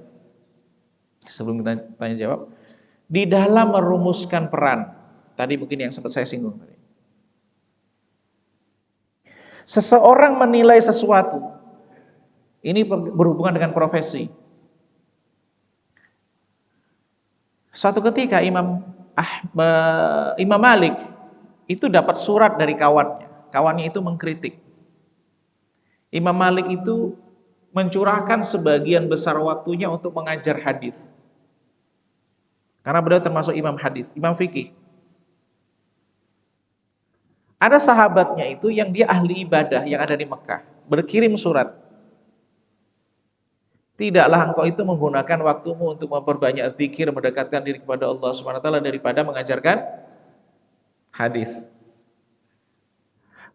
sebelum kita tanya jawab, di dalam merumuskan peran, tadi mungkin yang sempat saya singgung tadi. Seseorang menilai sesuatu, ini berhubungan dengan profesi. Suatu ketika Imam Malik itu dapat surat dari kawannya. Kawannya itu mengkritik. Imam Malik itu mencurahkan sebagian besar waktunya untuk mengajar hadis. Karena beliau termasuk imam hadis, imam fikih. Ada sahabatnya itu yang dia ahli ibadah yang ada di Mekah, berkirim surat. Tidaklah engkau itu menggunakan waktumu untuk memperbanyak zikir, mendekatkan diri kepada Allah Subhanahu wa taala daripada mengajarkan hadis.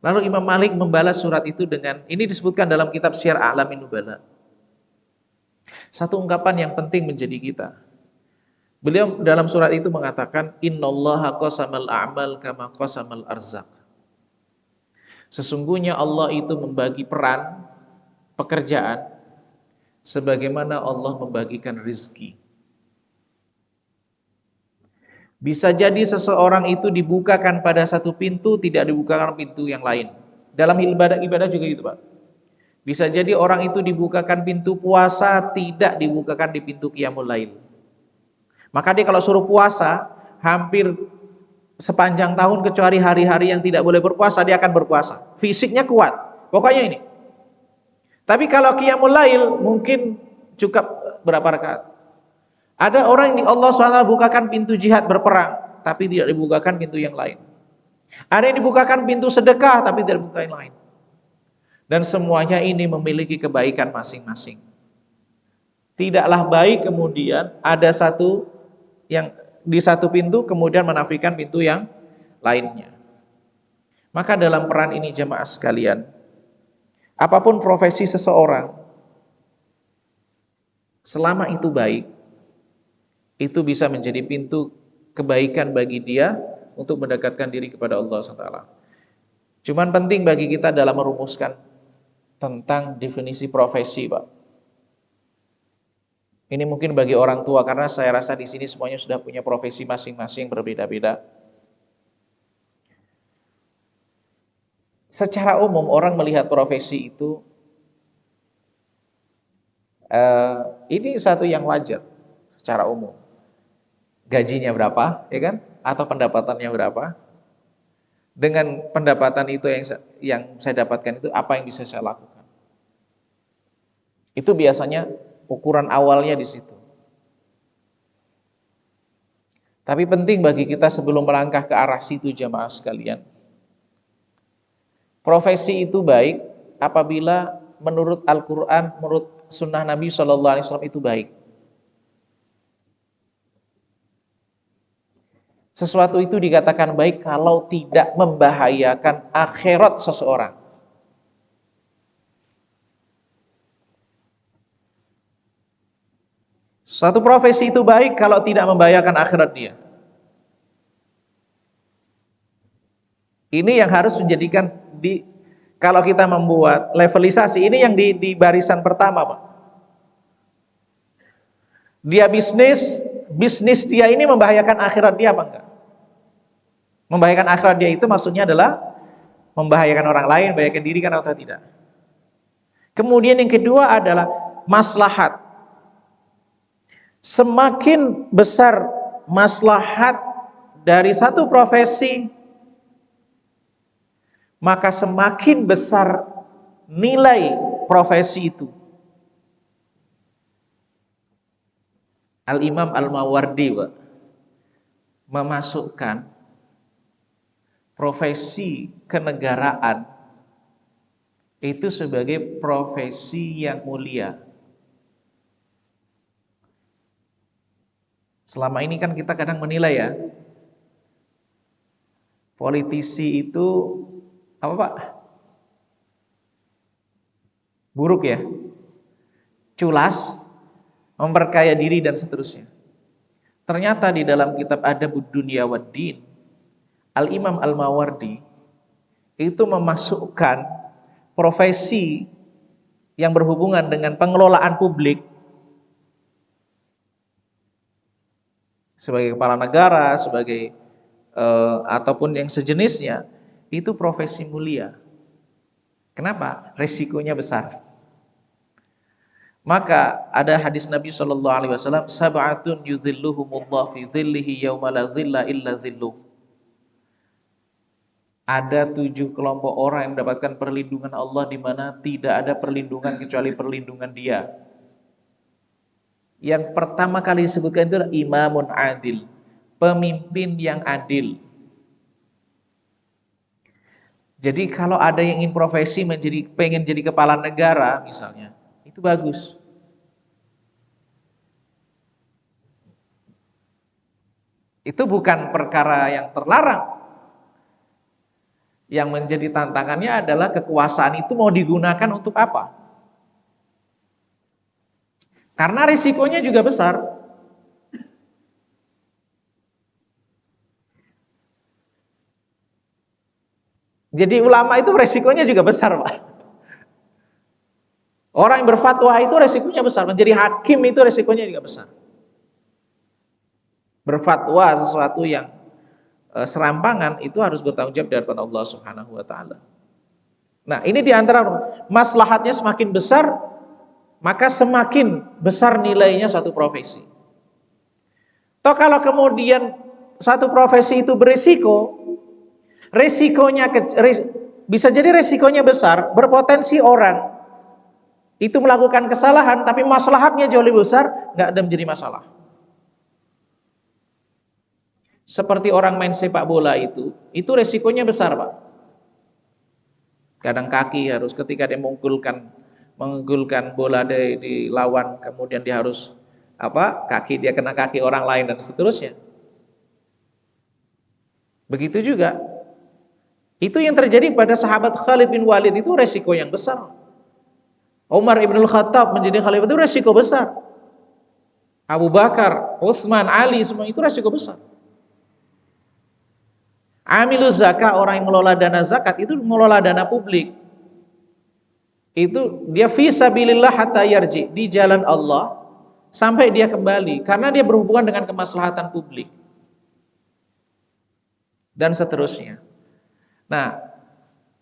Lalu Imam Malik membalas surat itu dengan, ini disebutkan dalam kitab Syiar A'lamin Nubala. Satu ungkapan yang penting menjadi kita. Beliau dalam surat itu mengatakan, innallaha qasamal a'mal kama qasamal arzaq. Sesungguhnya Allah itu membagi peran pekerjaan sebagaimana Allah membagikan rizki. Bisa jadi seseorang itu dibukakan pada satu pintu, tidak dibukakan pintu yang lain. Dalam ibadah juga gitu, Pak. Bisa jadi orang itu dibukakan pintu puasa, tidak dibukakan di pintu qiyamul lail. Maka dia kalau suruh puasa, hampir sepanjang tahun kecuali hari-hari yang tidak boleh berpuasa, dia akan berpuasa. Fisiknya kuat. Pokoknya ini. Tapi kalau qiyamul lail mungkin cukup berapa rakaat. Ada orang yang Allah SWT bukakan pintu jihad berperang, tapi tidak dibukakan pintu yang lain. Ada yang dibukakan pintu sedekah, tapi tidak dibukakan yang lain. Dan semuanya ini memiliki kebaikan masing-masing. Tidaklah baik kemudian ada satu yang di satu pintu kemudian menafikan pintu yang lainnya. Maka dalam peran ini jemaah sekalian, apapun profesi seseorang, selama itu baik, itu bisa menjadi pintu kebaikan bagi dia untuk mendekatkan diri kepada Allah SWT. Cuman penting bagi kita dalam merumuskan tentang definisi profesi, Pak. Ini mungkin bagi orang tua, karena saya rasa di sini semuanya sudah punya profesi masing-masing berbeda-beda. Secara umum orang melihat profesi itu ini satu yang wajar secara umum. Gajinya berapa, ya kan? Atau pendapatannya berapa? Dengan pendapatan itu yang saya dapatkan itu apa yang bisa saya lakukan? Itu biasanya ukuran awalnya di situ. Tapi penting bagi kita sebelum melangkah ke arah situ jamaah sekalian. Profesi itu baik apabila menurut Al-Quran, menurut sunnah Nabi SAW itu baik. Sesuatu itu dikatakan baik kalau tidak membahayakan akhirat seseorang. Suatu profesi itu baik kalau tidak membahayakan akhirat dia. Ini yang harus menjadikan kalau kita membuat levelisasi, ini yang di barisan pertama, Pak. Dia bisnis dia ini membahayakan akhirat dia apa enggak? Membahayakan akhirat dia itu maksudnya adalah membahayakan orang lain, membahayakan diri kan atau tidak. Kemudian yang kedua adalah maslahat. Semakin besar maslahat dari satu profesi, maka semakin besar nilai profesi itu. Al-Imam Al-Mawardi memasukkan profesi kenegaraan itu sebagai profesi yang mulia. Selama ini kan kita kadang menilai ya, politisi itu apa Pak? Buruk ya, culas, memperkaya diri dan seterusnya. Ternyata di dalam kitab Adabud Dunya Waddin, Al-Imam Al-Mawardi itu memasukkan profesi yang berhubungan dengan pengelolaan publik sebagai kepala negara, sebagai ataupun yang sejenisnya, itu profesi mulia. Kenapa? Resikonya besar. Maka ada hadis Nabi Shallallahu Alaihi Wasallam, sab'atun yudhilluhumullah fi dhillihi yauma la dhilla illa dhilluh. Ada 7 kelompok orang yang mendapatkan perlindungan Allah di mana tidak ada perlindungan kecuali perlindungan Dia. Yang pertama kali disebutkan itu adalah imamun adil, pemimpin yang adil. Jadi kalau ada yang ingin profesi pengen jadi kepala negara misalnya, itu bagus. Itu bukan perkara yang terlarang. Yang menjadi tantangannya adalah kekuasaan itu mau digunakan untuk apa? Karena risikonya juga besar. Jadi ulama itu resikonya juga besar, Pak. Orang yang berfatwa itu resikonya besar. Menjadi hakim itu resikonya juga besar. Berfatwa sesuatu yang serampangan itu harus bertanggung jawab di hadapan Allah Subhanahu wa taala. Nah, ini di antara maslahatnya semakin besar, maka semakin besar nilainya suatu profesi. Toh kalau kemudian satu profesi itu berisiko, bisa jadi resikonya besar, berpotensi orang itu melakukan kesalahan, tapi maslahatnya jauh lebih besar, nggak ada menjadi masalah. Seperti orang main sepak bola itu resikonya besar, Pak. Kadang kaki harus ketika dia menggulkan bola di lawan, kemudian dia harus kaki dia kena kaki orang lain dan seterusnya. Begitu juga. Itu yang terjadi pada sahabat Khalid bin Walid, itu resiko yang besar. Umar ibn al-Khattab menjadi khalifah itu resiko besar. Abu Bakar, Utsman, Ali, semua itu resiko besar. Amiluz zakat, orang yang mengelola dana zakat itu mengelola dana publik. Itu dia fi sabilillah hatta yarji, di jalan Allah sampai dia kembali, karena dia berhubungan dengan kemaslahatan publik. Dan seterusnya. Nah,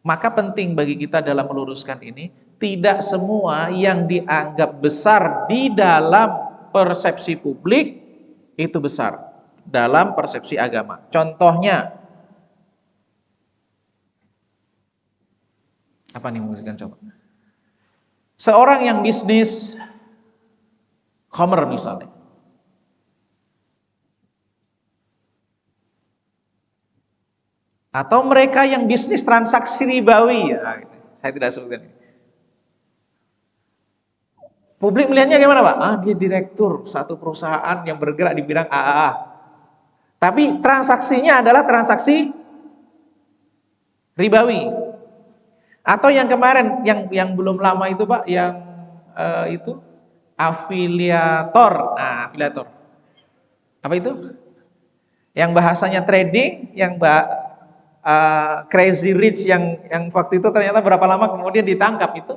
maka penting bagi kita dalam meluruskan ini, tidak semua yang dianggap besar di dalam persepsi publik itu besar dalam persepsi agama. Contohnya, apa nih mengatakan coba? Seorang yang bisnis khamr misalnya. Atau mereka yang bisnis transaksi ribawi, ya, saya tidak sebutkan ini. Publik melihatnya gimana, Pak? Dia direktur satu perusahaan yang bergerak di bidang AAA. Tapi transaksinya adalah transaksi ribawi. Atau yang kemarin, yang belum lama itu, Pak, yang itu afiliator. Nah, afiliator. Apa itu? Yang bahasanya trading, yang crazy rich yang waktu itu ternyata berapa lama kemudian ditangkap itu.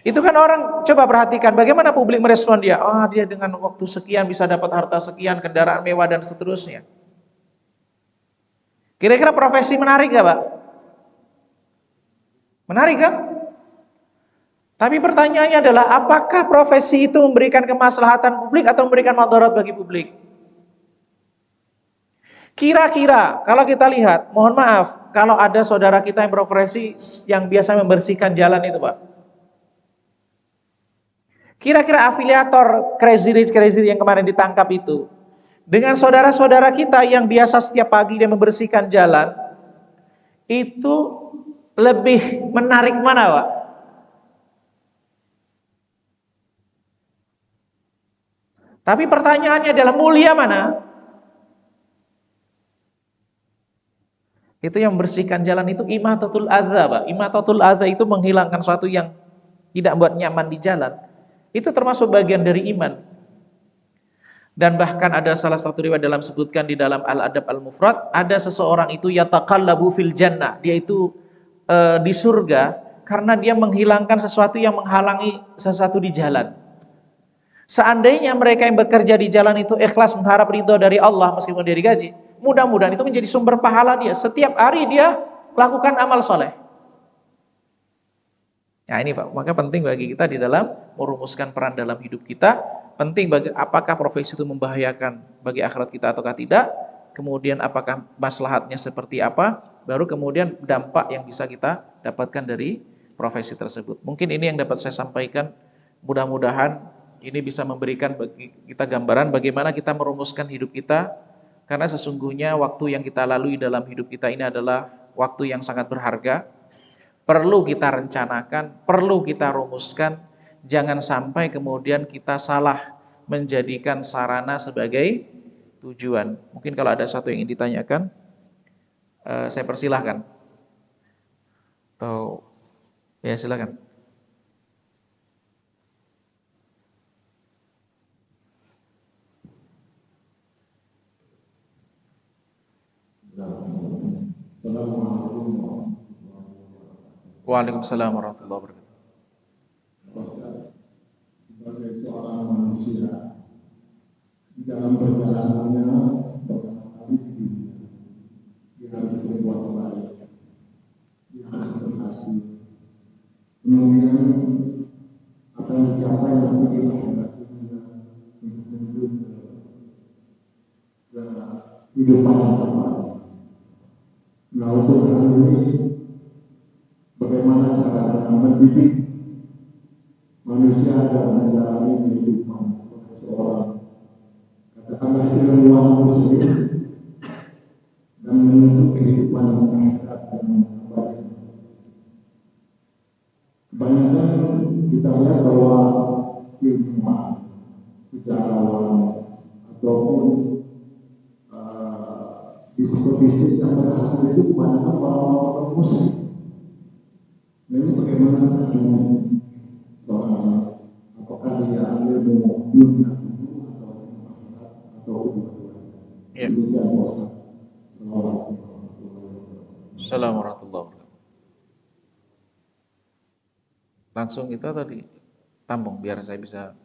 Itu kan orang coba perhatikan bagaimana publik merespon dia. Dia dengan waktu sekian bisa dapat harta sekian, kendaraan mewah dan seterusnya. Kira-kira profesi menarik gak, Pak? Menarik kan? Tapi pertanyaannya adalah apakah profesi itu memberikan kemaslahatan publik atau memberikan madarat bagi publik? Kira-kira kalau kita lihat, mohon maaf, kalau ada saudara kita yang profesi yang biasa membersihkan jalan itu, Pak. Kira-kira afiliator crazy rich yang kemarin ditangkap itu, dengan saudara-saudara kita yang biasa setiap pagi dia membersihkan jalan, itu lebih menarik mana, Pak? Tapi pertanyaannya adalah mulia mana? Itu yang membersihkan jalan itu imatatul adza, Pak. Imatatul adza itu menghilangkan sesuatu yang tidak buat nyaman di jalan. Itu termasuk bagian dari iman. Dan bahkan ada salah satu riwayat dalam sebutkan di dalam Al-Adab Al-Mufrad, ada seseorang itu yataqallabu fil jannah. Dia itu di surga karena dia menghilangkan sesuatu yang menghalangi sesuatu di jalan. Seandainya mereka yang bekerja di jalan itu ikhlas mengharap ridho dari Allah meskipun dia digaji, mudah-mudahan itu menjadi sumber pahala dia. Setiap hari dia lakukan amal soleh. Nah ini Pak, maka penting bagi kita di dalam merumuskan peran dalam hidup kita, penting bagi apakah profesi itu membahayakan bagi akhirat kita ataukah tidak, kemudian apakah maslahatnya seperti apa, baru kemudian dampak yang bisa kita dapatkan dari profesi tersebut. Mungkin ini yang dapat saya sampaikan, mudah-mudahan ini bisa memberikan bagi kita gambaran bagaimana kita merumuskan hidup kita, karena sesungguhnya waktu yang kita lalui dalam hidup kita ini adalah waktu yang sangat berharga. Perlu kita rencanakan, perlu kita rumuskan, jangan sampai kemudian kita salah menjadikan sarana sebagai tujuan. Mungkin kalau ada satu yang ingin ditanyakan, saya persilahkan. Atau ya silakan. Waalaikumsalam warahmatullahi wabarakatuh. Sebagai seorang manusia di dalam perjalanannya beberapa kali di dunia, dia harus berbuat baik, dia harus berhasil. Kemudian apa yang dicapai nanti di akhirat dunia untuk menuju ke kehidupan yang kembali. Nah untuk hal ini, bagaimana cara mendidik manusia dalam menjalani kehidupan sebagai seorang katakanlah ilmuwan muslim dan menuju kehidupan akhirat yang kembali. Kebanyakan kita lihat bahwa ilmuwan, sejarawan ataupun bisnis yang berhasil itu kebanyakan orang-orang muslim. Nah ini bagaimana caranya seorang, apakah dia ilmu dunia atau kedua-duanya? Ya. Assalamualaikum warahmatullahi wabarakatuh. Langsung kita tadi tampung biar saya bisa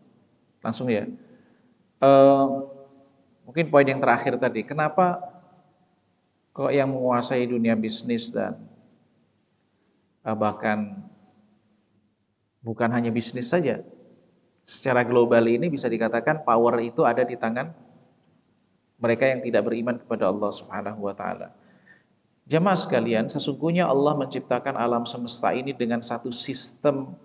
langsung ya. Mungkin poin yang terakhir tadi, kenapa kok yang menguasai dunia bisnis dan bahkan bukan hanya bisnis saja, secara global ini bisa dikatakan power itu ada di tangan mereka yang tidak beriman kepada Allah Subhanahu wa taala. Jemaah sekalian, sesungguhnya Allah menciptakan alam semesta ini dengan satu sistem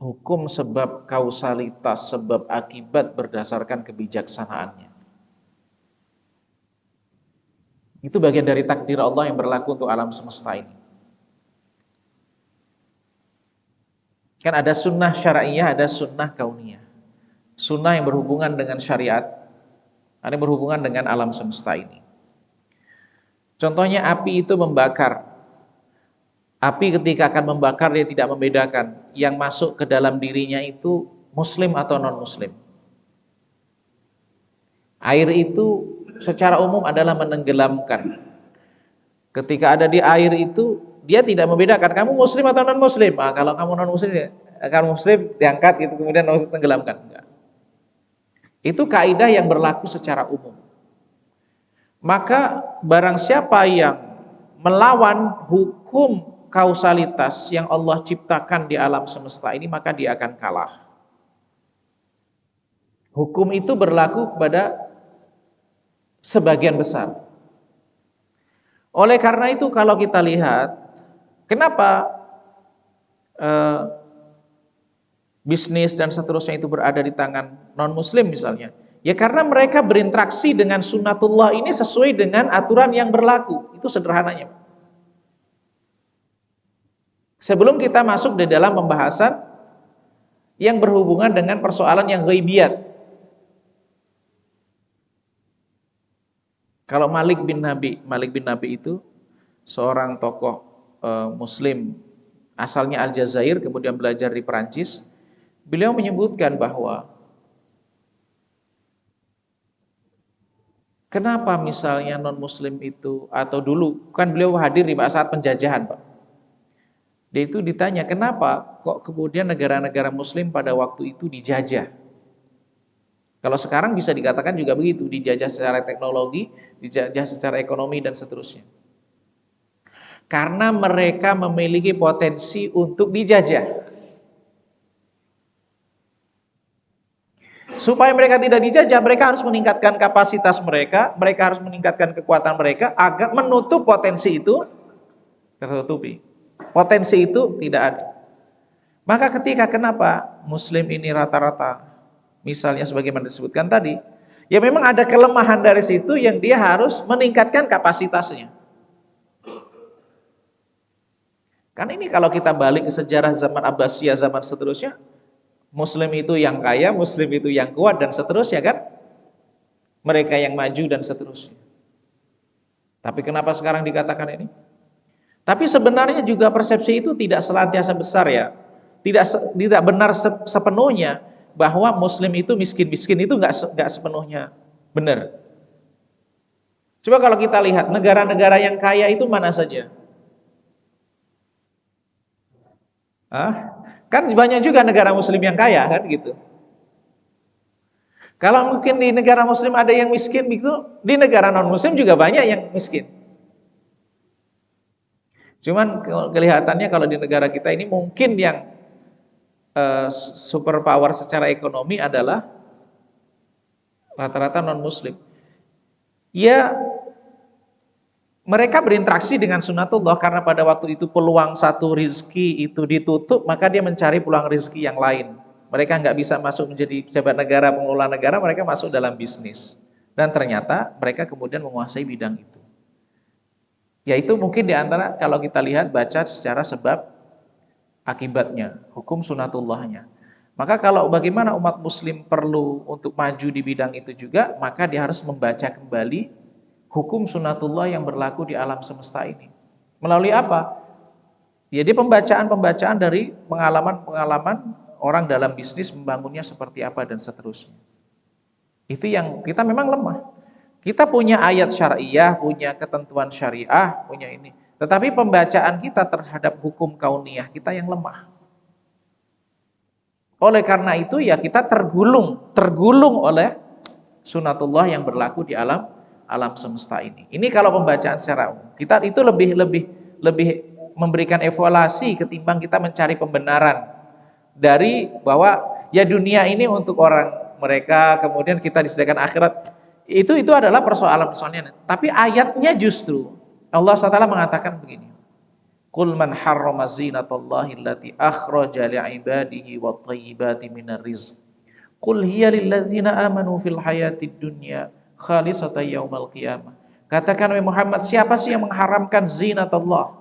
hukum sebab kausalitas, sebab akibat berdasarkan kebijaksanaannya. Itu bagian dari takdir Allah yang berlaku untuk alam semesta ini. Kan ada sunnah syar'iyah, ada sunnah kauniyah. Sunnah yang berhubungan dengan syariat, ada yang berhubungan dengan alam semesta ini. Contohnya api itu membakar. Api ketika akan membakar dia tidak membedakan yang masuk ke dalam dirinya itu muslim atau non-muslim. Air itu secara umum adalah menenggelamkan. Ketika ada di air itu dia tidak membedakan kamu muslim atau non-muslim. Kalau kamu non-muslim, kamu muslim diangkat gitu kemudian tenggelamkan. Enggak. Itu kaidah yang berlaku secara umum. Maka barang siapa yang melawan hukum kausalitas yang Allah ciptakan di alam semesta ini, maka dia akan kalah. Hukum itu berlaku kepada sebagian besar. Oleh karena itu kalau kita lihat, kenapa bisnis dan seterusnya itu berada di tangan non-muslim misalnya? Ya karena mereka berinteraksi dengan sunnatullah ini sesuai dengan aturan yang berlaku. Itu sederhananya. Sebelum kita masuk di dalam pembahasan yang berhubungan dengan persoalan yang ghaibiyat. Kalau Malik bin Nabi itu seorang tokoh muslim asalnya Aljazair kemudian belajar di Perancis. Beliau menyebutkan bahwa kenapa misalnya non-muslim itu, atau dulu kan beliau hadir di saat penjajahan, Pak. Dia itu ditanya, kenapa kok kemudian negara-negara muslim pada waktu itu dijajah? Kalau sekarang bisa dikatakan juga begitu, dijajah secara teknologi, dijajah secara ekonomi dan seterusnya. Karena mereka memiliki potensi untuk dijajah. Supaya mereka tidak dijajah, mereka harus meningkatkan kapasitas mereka harus meningkatkan kekuatan mereka agar menutup potensi itu tertutupi. Potensi itu tidak ada. Maka kenapa Muslim ini rata-rata, misalnya sebagaimana disebutkan tadi, ya memang ada kelemahan dari situ yang dia harus meningkatkan kapasitasnya. Kan ini kalau kita balik ke sejarah zaman Abbasiyah, zaman seterusnya, Muslim itu yang kaya, Muslim itu yang kuat, dan seterusnya kan. Mereka yang maju dan seterusnya. Tapi kenapa sekarang dikatakan ini? Tapi sebenarnya juga persepsi itu tidak senantiasa besar ya. Tidak benar sepenuhnya bahwa Muslim itu miskin-miskin itu nggak sepenuhnya benar. Coba kalau kita lihat negara-negara yang kaya itu mana saja? Kan banyak juga negara Muslim yang kaya kan gitu. Kalau mungkin di negara Muslim ada yang miskin, di negara non Muslim juga banyak yang miskin. Cuman kelihatannya kalau di negara kita ini mungkin yang super power secara ekonomi adalah rata-rata non Muslim. Ya, mereka berinteraksi dengan sunatullah karena pada waktu itu peluang satu rizki itu ditutup, maka dia mencari peluang rizki yang lain. Mereka nggak bisa masuk menjadi pejabat negara, pengelola negara, mereka masuk dalam bisnis. Dan ternyata mereka kemudian menguasai bidang itu. Yaitu mungkin diantara kalau kita lihat baca secara sebab akibatnya, hukum sunatullahnya. Maka kalau bagaimana umat muslim perlu untuk maju di bidang itu juga, maka dia harus membaca kembali hukum sunatullah yang berlaku di alam semesta ini. Melalui apa? Jadi pembacaan-pembacaan dari pengalaman-pengalaman orang dalam bisnis membangunnya seperti apa dan seterusnya. Itu yang kita memang lemah. Kita punya ayat syariah, punya ketentuan syariah, punya ini. Tetapi pembacaan kita terhadap hukum kauniyah kita yang lemah. Oleh karena itu ya kita tergulung oleh sunatullah yang berlaku di alam semesta ini. Ini kalau pembacaan secara umum. Kita itu lebih memberikan evaluasi ketimbang kita mencari pembenaran dari bahwa ya dunia ini untuk orang mereka, kemudian kita disediakan akhirat. Itu adalah persoalan-persoalannya. Tapi ayatnya justru Allah SWT mengatakan begini. Qul man harrama zinatallahi allati akhraja li'ibadihi wat thayyibati minar rizq. Qul hiya lil ladzina amanu fil hayatid dunya khalisatan yaumal qiyamah. Katakan wahai Muhammad, siapa sih yang mengharamkan zinatullah?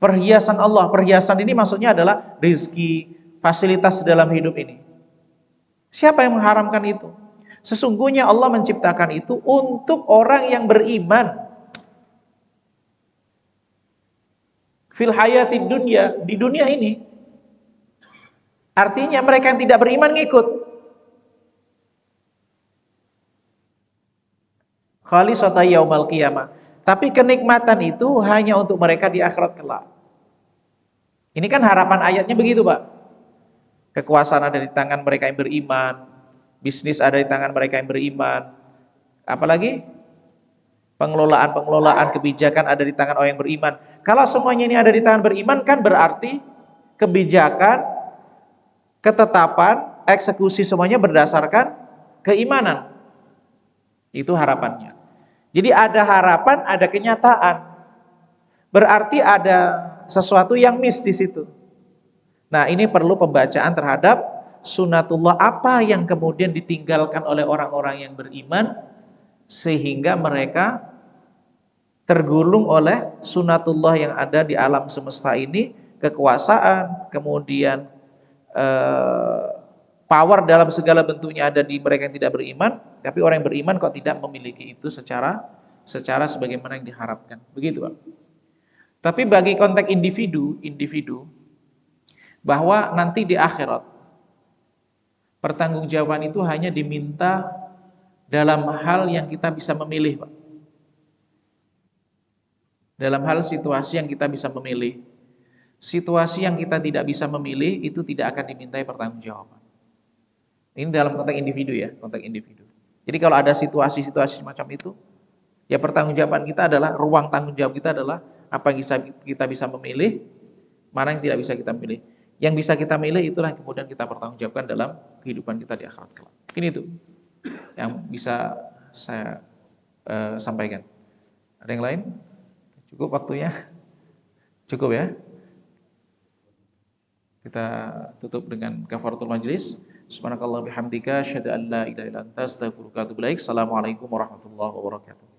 Perhiasan Allah. Perhiasan ini maksudnya adalah rezeki, fasilitas dalam hidup ini. Siapa yang mengharamkan itu? Sesungguhnya Allah menciptakan itu untuk orang yang beriman. Fil hayatid dunya, di dunia ini. Artinya mereka yang tidak beriman ngikut. Khalisatan yaumal qiyamah. Tapi kenikmatan itu hanya untuk mereka di akhirat kelak. Ini kan harapan ayatnya begitu, Pak. Kekuasaan ada di tangan mereka yang beriman, bisnis ada di tangan mereka yang beriman. Apalagi pengelolaan kebijakan ada di tangan orang yang beriman. Kalau semuanya ini ada di tangan beriman, kan berarti kebijakan, ketetapan, eksekusi semuanya berdasarkan keimanan. Itu harapannya. Jadi ada harapan, ada kenyataan. Berarti ada sesuatu yang miss di situ. Nah, ini perlu pembacaan terhadap sunatullah apa yang kemudian ditinggalkan oleh orang-orang yang beriman sehingga mereka tergulung oleh sunatullah yang ada di alam semesta ini, kekuasaan, kemudian power dalam segala bentuknya ada di mereka yang tidak beriman, tapi orang yang beriman kok tidak memiliki itu secara sebagaimana yang diharapkan. Begitu, Pak. Tapi bagi konteks individu bahwa nanti di akhirat pertanggungjawaban itu hanya diminta dalam hal yang kita bisa memilih, Pak. Dalam hal situasi yang kita bisa memilih. Situasi yang kita tidak bisa memilih itu tidak akan dimintai pertanggungjawaban. Ini dalam konteks individu ya, konteks individu. Jadi kalau ada situasi-situasi semacam itu, ya pertanggungjawaban kita adalah, ruang tanggung jawab kita adalah apa yang kita bisa memilih, mana yang tidak bisa kita pilih. Yang bisa kita milih itulah yang kemudian kita pertanggungjawabkan dalam kehidupan kita di akhirat kelak. Ini itu yang bisa saya sampaikan. Ada yang lain? Cukup waktunya? Cukup ya? Kita tutup dengan kafaratul majlis. Subhanakallah bihamdika asyhadu an la ilaha illa anta astaghfiruka wa atubu ilaik. Assalamualaikum warahmatullahi wabarakatuh.